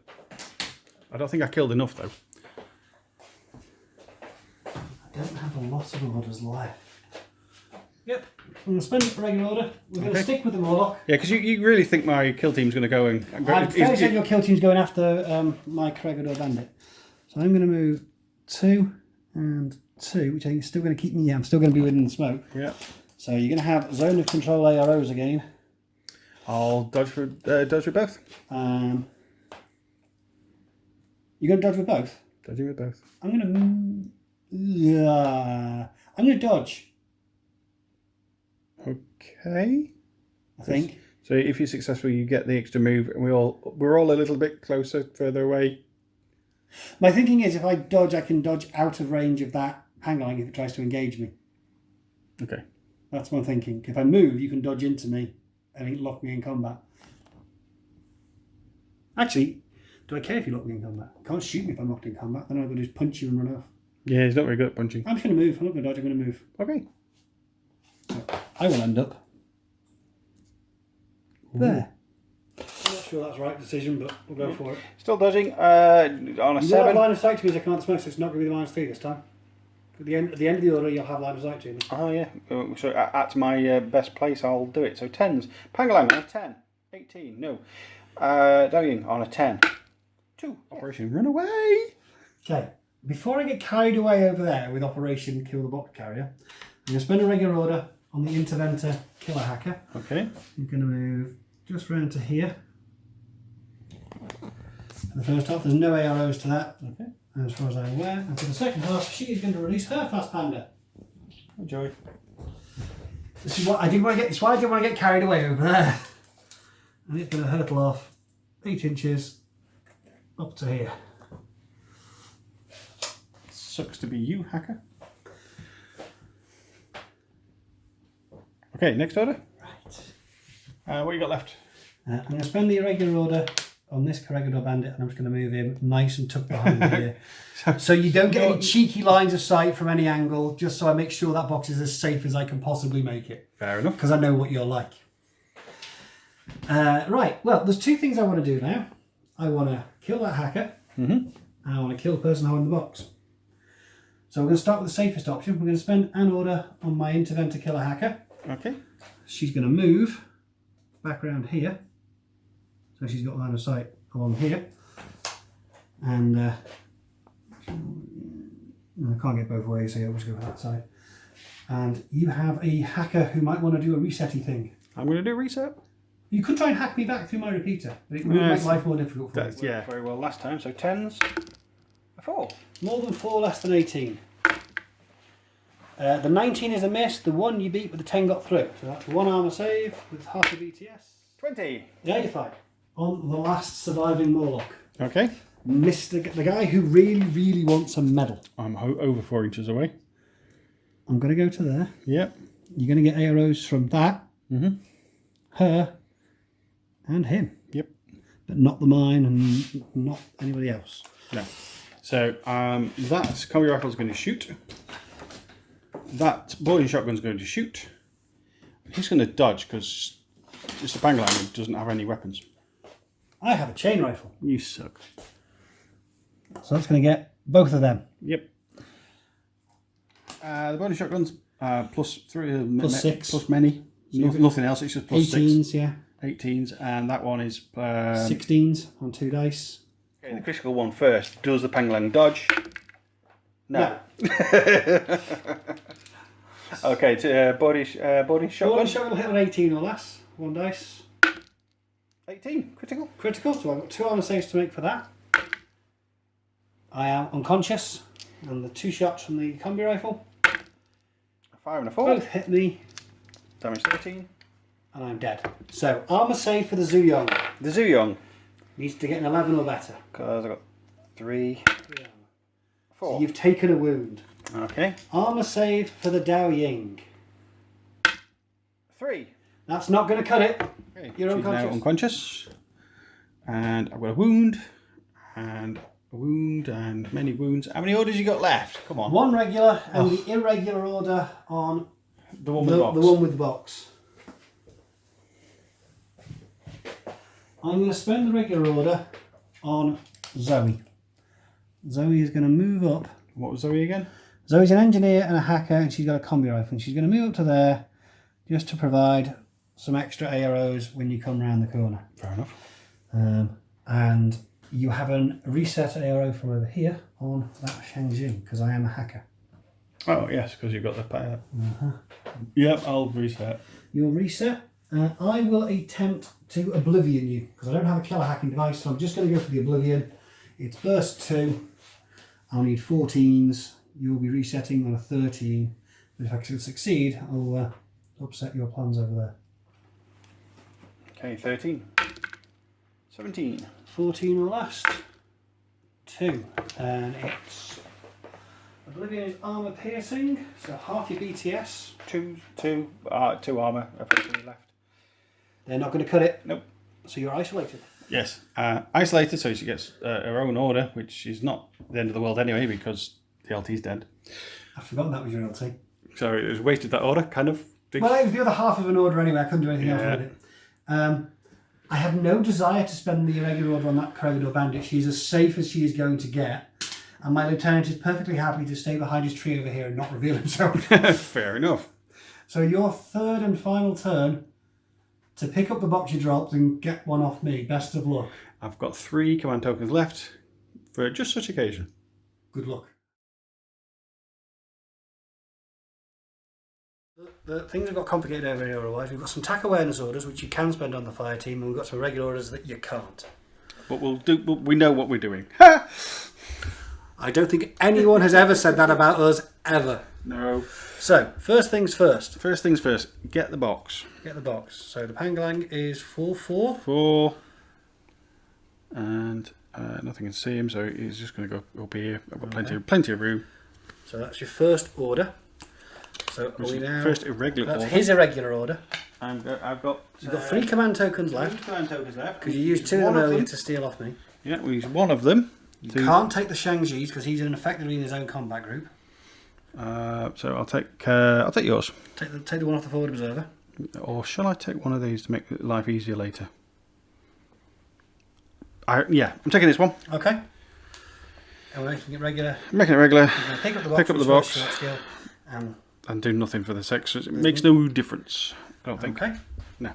I don't think I killed enough, though. I don't have a lot of orders left. Yep. I'm going to spend it for regular order. We're going to stick with the Morlock. Yeah, because you really think my kill team's going to go and... I'm fairly certain your kill team's going after my Corregidor bandit. So I'm going to move 2 and 2, which I think is still going to keep me... Yeah, I'm still going to be within the smoke. Yeah. So you're going to have zone of control AROs again. I'll dodge with both. You're going to dodge with both? Dodging with both. I'm going to dodge. Okay. I think. So if you're successful, you get the extra move, and we're all a little bit closer, further away. My thinking is if I dodge, I can dodge out of range of that pangolin if it tries to engage me. Okay. That's my thinking. If I move, you can dodge into me and lock me in combat. Actually, do I care if you lock me in combat? You can't shoot me if I'm locked in combat. Then I've got to just punch you and run off. Yeah, he's not very good at punching. I'm just going to move. I'm not going to dodge, I'm going to move. Okay. I will end up there. I'm not sure that's the right decision, but we'll go for it. Still dodging on a You 7. have line of sight to me as I can't smoke, so it's not going to be the -3 this time. At the end of the order, you'll have line of sight to me. Oh, yeah. So at my best place, I'll do it. So 10s. Pangalang on a 10. 18. No. Dying on a 10. 2. Operation Run Away. Okay, before I get carried away over there with Operation Kill the Box Carrier, I'm going to spend a regular order on the Interventor Killer Hacker. Okay. I'm going to move just round to here. For the first half, there's no AROs to that, Okay. as far as I'm aware. And for the second half, she is going to release her Fast Panda. Enjoy. This is what I didn't want to get. It's why I didn't want to get carried away over there. And it's going to hurtle off 8 inches up to here. Sucks to be you, hacker. Okay, next order. Right. What you got left? I'm going to spend the irregular order on this Corregidor Bandit, and I'm just going to move him nice and tucked behind here. So you don't get any cheeky lines of sight from any angle, just so I make sure that box is as safe as I can possibly make it. Fair enough. Because I know what you're like. Right, well, there's 2 things I want to do now. I want to kill that hacker, and I want to kill the person holding the box. So we're going to start with the safest option. We're going to spend an order on my Interventor Killer Hacker. Okay. She's going to move back around here. So she's got line of sight along here. And I can't get both ways, so I'll just go for that side. And you have a hacker who might want to do a resetty thing. I'm going to do a reset. You could try and hack me back through my repeater, but it would make life more difficult for you. Yeah, very well last time. So 10s. A 4. More than 4, less than 18. The 19 is a miss. The 1 you beat, but the 10 got through. So that's 1 armour save with half a BTS. 20. Yeah, you're fine. On the last surviving Morlock. Okay. The guy who really, really wants a medal. I'm over 4 inches away. I'm going to go to there. Yep. You're going to get arrows from that, her, and him. Yep. But not the mine and not anybody else. No. So that combi rifle is going to shoot. That boarding shotgun is going to shoot. He's going to dodge because it's a Pangalang who doesn't have any weapons. I have a chain rifle. You suck. So that's going to get both of them. Yep. The boarding shotgun's +3, Plus 6. plus many. Nothing else. It's just plus 18s, 6. yeah. 18s, and that one is 16s on 2 dice. Okay, the critical one first. Does the Pangalang dodge? No. Okay, body shotgun. Boarding shotgun will hit on 18 or less. 1 dice. 18, critical. Critical, so I've got 2 armor saves to make for that. I am unconscious, and the 2 shots from the combi rifle. A 5 and a 4. Both hit me, Damage 13. and I'm dead. So, armor save for the Zuyong. The Zuyong. Needs to get an 11 or better. Because I've got 3, 4. So you've taken a wound. Okay. Armor save for the Dao Ying. 3. That's not going to cut it. Okay. You're She's unconscious. now unconscious. And I've got a wound. And a wound and many wounds. How many orders you got left? Come on. 1 regular and the irregular order on The one with the box. the one with the box. I'm going to spend the regular order on Zoe. Zoe is going to move up. What was Zoe again? Zoe's an engineer and a hacker, and she's got a combi rifle. And she's going to move up to there just to provide some extra AROs when you come round the corner. Fair enough. And you have a reset ARO from over here on that Shangjing, because I am a hacker. Oh, yes, because you've got the... Yep, I'll reset. You'll reset. I will attempt to Oblivion you, because I don't have a killer hacking device, so I'm just going to go for the Oblivion. It's burst 2. I'll need 14s. You'll be resetting on a 13. But if I can succeed, I'll upset your plans over there. Okay, 13. 17. 14 or last. 2. And it's... Oblivion is armour piercing, so half your BTS. 2 armour effectively left. They're not going to cut it. Nope. So you're isolated. Yes. Isolated, so she gets her own order, which is not the end of the world anyway, because The LT's dead. I've forgotten that was your LT. So it was wasted that order, kind of. Well, it was the other half of an order anyway. I couldn't do anything else with it. I have no desire to spend the irregular order on that corridor bandit. She's as safe as she is going to get. And my lieutenant is perfectly happy to stay behind his tree over here and not reveal himself. Fair enough. So your third and final turn to pick up the box you dropped and get one off me. Best of luck. I've got 3 command tokens left for just such occasion. Good luck. The things have got complicated over here otherwise. We've got some tack awareness orders which you can spend on the fire team, and we've got some regular orders that you can't. But we know what we're doing. I don't think anyone has ever said that about us, ever. No. So, first things first. First things first, get the box. Get the box. So the Pangalang is 4-4. 4. And nothing can see him, so he's just going to go up here. I've got plenty of room. So that's your first order. So are we now... First irregular that's order. his irregular order. I've got... You've got 3 command tokens left. 3 command tokens left. Because you used 2 of them earlier to steal off me. Yeah, we use 1 of them. You can't take the Shang-Chi's because he's effectively in his own combat group. So I'll take yours. Take the one off the forward observer. Or shall I take one of these to make life easier later? Yeah, I'm taking this one. Okay. And we're making it regular. Making it regular. You're going to pick up the box. Short skill, and do nothing for the sex. It makes no difference. I don't think. Okay. No.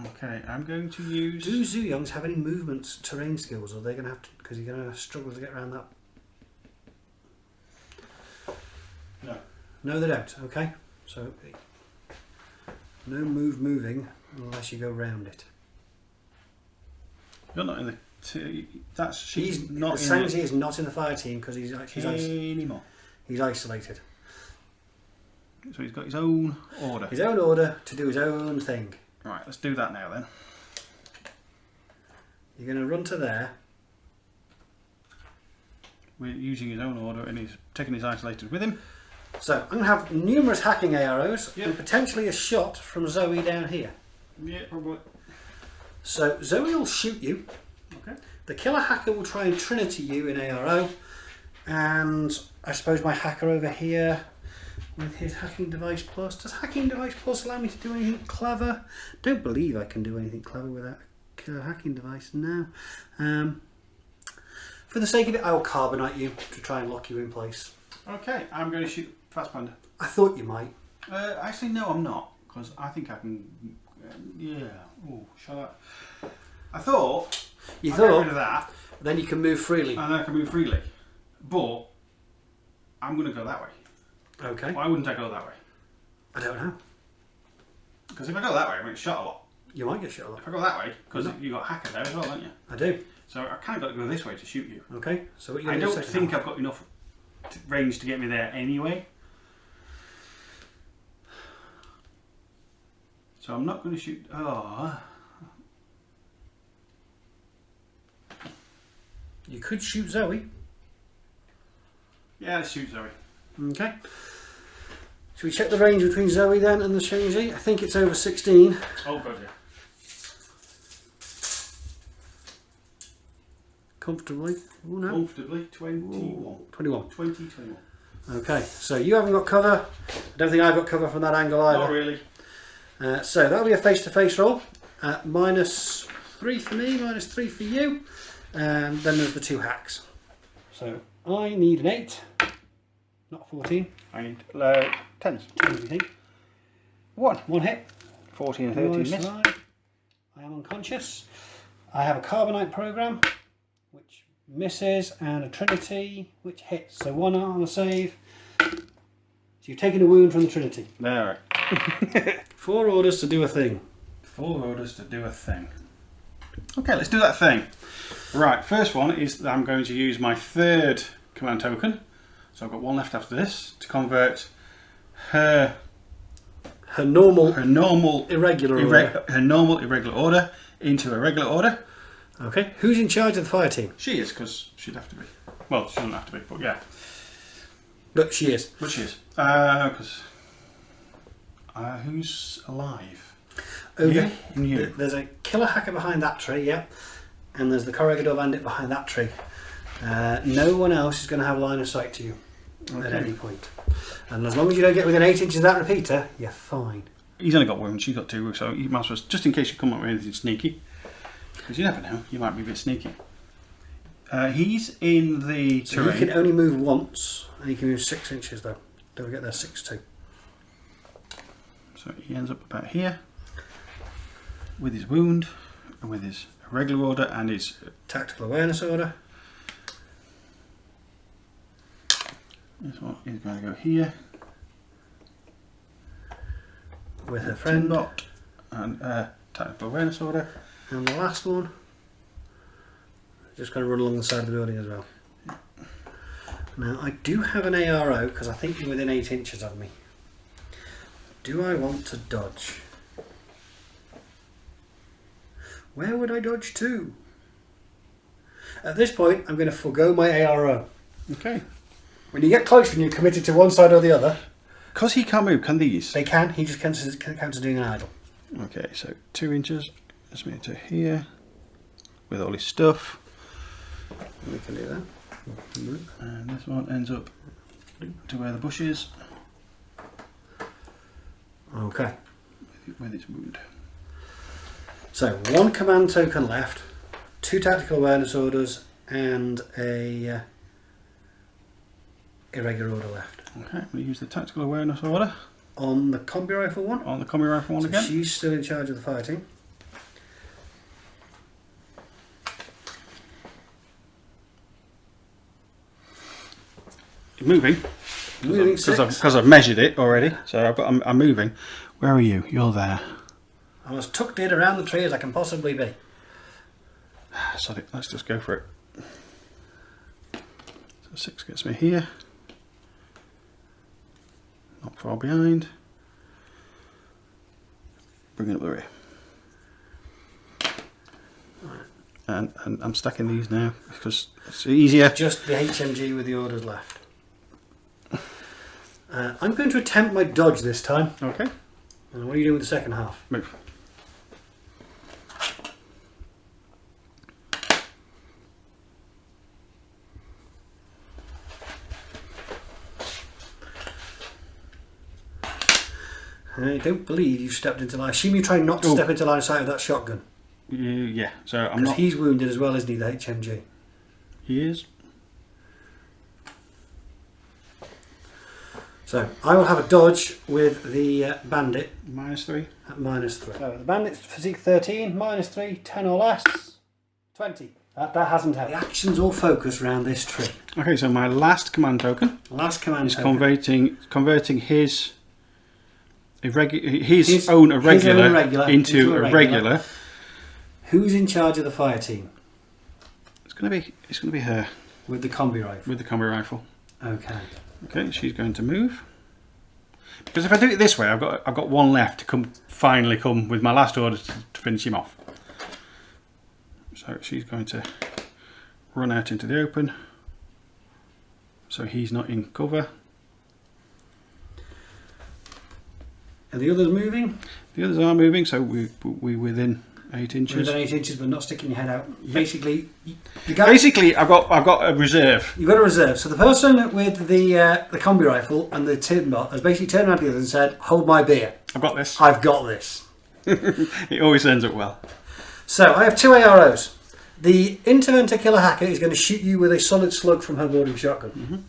Okay, I'm going to use... Do Zuyongs have any movement terrain skills, or are they going to have to... Because you're going to struggle to get around that. No. No, they don't. Okay. So, no moving unless you go round it. You're not in the... He's not the in Sangzi is not in the fire team because he's anymore. He's isolated. So he's got his own order. His own order to do his own thing. Right, let's do that now then. You're going to run to there. We're using his own order and he's taking his isolated with him. So I'm going to have numerous hacking arrows Yep. and potentially a shot from Zoe down here. Yeah, probably. So Zoe will shoot you. Okay. The killer hacker will try and Trinity you in ARO. And I suppose my hacker over here with his hacking device plus. Does hacking device plus allow me to do anything clever? Don't believe I can do anything clever with that killer hacking device. No. For the sake of it, I will carbonite you to try and lock you in place. Okay, I'm going to shoot Fast Panda. I thought you might. Actually, no, I'm not, because I think I can. Yeah. Oh, shall I? I thought. You I'll thought. get rid of that, Then you can move freely. and then I can move freely. But I'm going to go that way. Okay. Why wouldn't I go that way? I don't know. Because if I go that way, I'm going to get shot a lot. You might get shot a lot. If I go that way, because you got hacker there as well, don't you? I do. So I kind of got to go this way to shoot you. Okay. So what you I gonna do don't second think half? I've got enough range to get me there anyway. So I'm not going to shoot. Oh. You could shoot Zoe. Yeah, let's shoot Zoe. Okay. Should we check the range between Zoe then and the Shang-Chi? I think it's over 16. Oh, God, yeah. Comfortably. Oh no. Comfortably, 21. 21. 21. Okay, so you haven't got cover. I don't think I've got cover from that angle either. Not really. So that'll be a face-to-face roll. -3 for me, -3 for you. And then there's the 2 hacks. So I need an 8, not 14. I need 10s. 10, you think? 1 hit. 14 and 13 Nice miss. slide. I am unconscious. I have a carbonite program, which misses, and a trinity, which hits. So 1 on a save. So you've taken a wound from the trinity. There. 4 orders to do a thing. 4 orders to do a thing. Okay, let's do that thing. Right, first one is that I'm going to use my 3rd command token. So I've got 1 left after this to convert her normal irregular order into a regular order. Okay, who's in charge of the fire team? She is, because she'd have to be. Well, she doesn't have to be, but yeah. But she is. But she is. Because who's alive? Over and you. there's a killer hacker behind that tree, yeah, and there's the corregidor bandit behind that tree. No one else is going to have line of sight to you at any point. And as long as you don't get within 8 inches of that repeater, you're fine. He's only got wounds, she's got 2, so you might as well, just in case you come up with anything sneaky, because you never know, you might be a bit sneaky. He's in the terrain. He can only move once, and he can move 6 inches though. Don't forget they're 6'2". So he ends up about here, with his wound, and with his regular order, and his Tactical awareness order. This one is going to go here With her friend. Bot and tactical awareness order. And the last one, just going to run along the side of the building as well. Now I do have an ARO because I think you're within 8 inches of me. Do I want to dodge? Where would I dodge to? At this point I'm going to forego my ARO. Okay. When you get close and you're committed to one side or the other. Because he can't move, can these? They can, he just counts as doing an idle. Okay, so 2 inches. Let's move to here with all his stuff. We can do that. And this one ends up to where the bush is. Okay. With its wound. So 1 command token left, 2 tactical awareness orders, and a irregular order left. Okay, we use the tactical awareness order On the combi rifle one. on the combi rifle one So again. she's still in charge of the fighting. Moving. Moving 6. Because I've measured it already, so I'm moving. Where are you? You're there. I'm as tucked in around the tree as I can possibly be. Sorry, let's just go for it. So 6 gets me here. Not far behind. Bringing up the rear. And I'm stacking these now because it's easier. Just the HMG with the orders left. I'm going to attempt my dodge this time. Okay, And what are you doing with the second half? move. I don't believe you've stepped into line. I assume you're trying not to Oh. step into line of sight of that shotgun. Yeah, so I'm Because not. he's wounded as well, isn't he, the HMG? He is. So I will have a dodge with the bandit -3. at -3. So the bandit's physique 13, -3, 10 or less, 20. That hasn't helped. The action's all focused around this tree. Okay, so my last command token Last command is token. converting his own irregular His own irregular into into a a regular. Who's in charge of the fire team? It's gonna be her With the combi rifle. with the combi rifle. Okay. Okay, she's going to move. Because if I do it this way, I've got 1 left to finally come with my last order to finish him off. So she's going to run out into the open, so he's not in cover. Are the others moving? The others are moving, so we're within 8 inches. Within 8 inches, but not sticking your head out. Basically, the guy, Basically, I've got a reserve. you've got a reserve. So the person with the combi rifle and the tin bot has basically turned around to the others and said, "Hold my beer. I've got this. I've got this." It always ends up well. So I have 2 AROs. The Interventor Killer Hacker is going to shoot you with a solid slug from her boarding shotgun.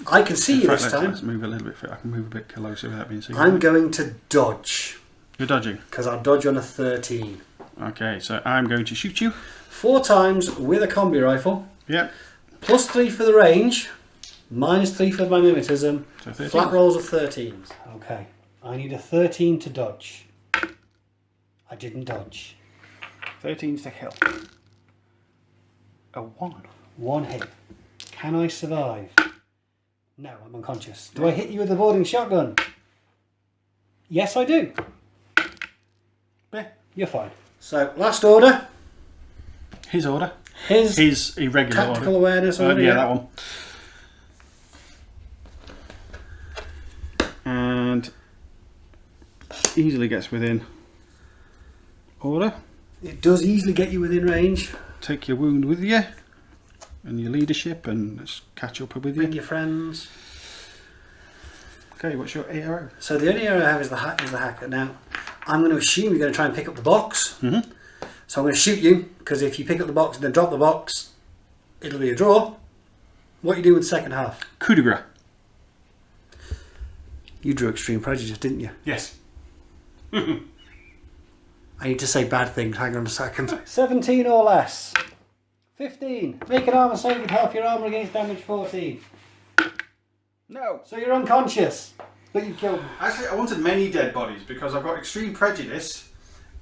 I can see you this time. Let's move a little bit. I can move a bit closer without being seen. I'm going to dodge You're dodging. because I'll dodge on a 13. Okay, so I'm going to shoot you. 4 times with a combi rifle. Yep. +3 for the range. -3 for my mimetism. So 13. Flat rolls of 13s. Okay. I need a 13 to dodge. I didn't dodge. 13's to kill. A 1. 1 hit. Can I survive? No, I'm unconscious. Do I hit you with the boarding shotgun? Yes, I do. Yeah. You're fine. So, last order. His order. His irregular tactical order. awareness order. Yeah, that one. And easily gets within order. It does easily get you within range. Take your wound with you and your leadership, and let's catch up with you. Bring your friends. Okay, what's your arrow? So the only arrow I have is the hacker. Now, I'm going to assume you're going to try and pick up the box. Mm-hmm. So I'm going to shoot you, because if you pick up the box and then drop the box, it'll be a draw. What you do with the second half? Coup de grace. You drew Extreme Prejudice, didn't you? Yes. I need to say bad things. Hang on a second. 17 or less. 15. Make an armor save with half your armor against damage 14. No. So you're unconscious, but you killed me. Actually, I wanted many dead bodies because I've got Extreme Prejudice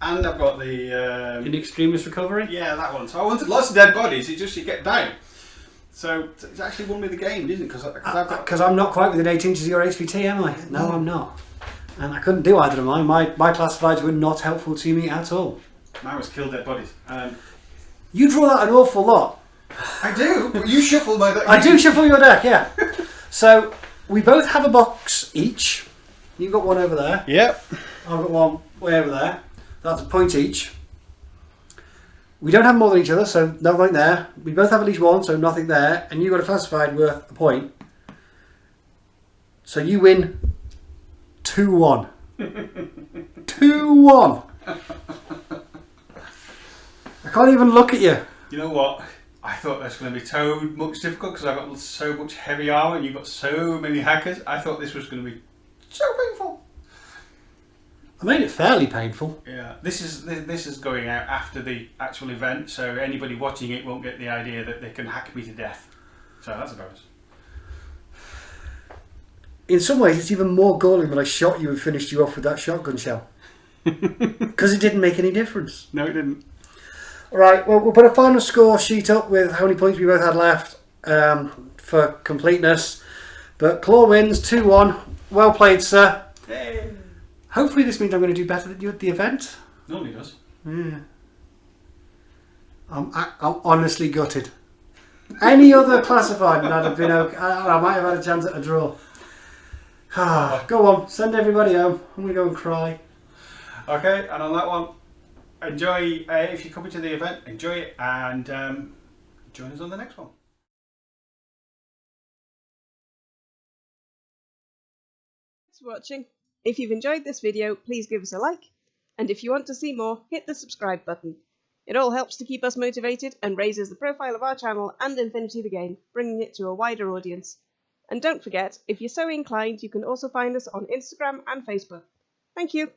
and I've got the... In Extremist Recovery? yeah, that one. So I wanted lots of dead bodies. It just, you get down. So it's actually won me the game, didn't it? Because I'm not quite within 8 inches of your HVT, am I? No, I'm not. And I couldn't do either of mine. My classifieds were not helpful to me at all. Mine was kill dead bodies. You draw that an awful lot. I do, but you shuffle my deck. I do shuffle your deck, yeah. So we both have a box each. You've got one over there. Yep. I've got one way over there. That's a point each. We don't have more than each other, so nothing there. We both have at least one, so nothing there. And you've got a classified worth a point. So you win 2-1. 2-1. I can't even look at you. You know what? I thought that's going to be so much difficult because I've got so much heavy armor and you've got so many hackers. I thought this was going to be so painful. I made it fairly painful. Yeah, this is going out after the actual event, so anybody watching it won't get the idea that they can hack me to death. So that's a bonus. In some ways, it's even more galling that I shot you and finished you off with that shotgun shell. Because it didn't make any difference. No, it didn't. Right, well, we'll put a final score sheet up with how many points we both had left for completeness. But Claw wins 2-1. Well played, sir. Hey. Hopefully this means I'm going to do better than you at the event. Normally does. Yeah. I'm honestly gutted. Any other classified and I'd have been okay. I might have had a chance at a draw. Go on, send everybody home. I'm going to go and cry. Okay, and on that one, enjoy, if you're coming to the event, enjoy it and join us on the next one. Thanks for watching. If you've enjoyed this video, please give us a like, and if you want to see more, hit the subscribe button. It all helps to keep us motivated and raises the profile of our channel and Infinity the game, bringing it to a wider audience. And don't forget, if you're so inclined, you can also find us on Instagram and Facebook. Thank you!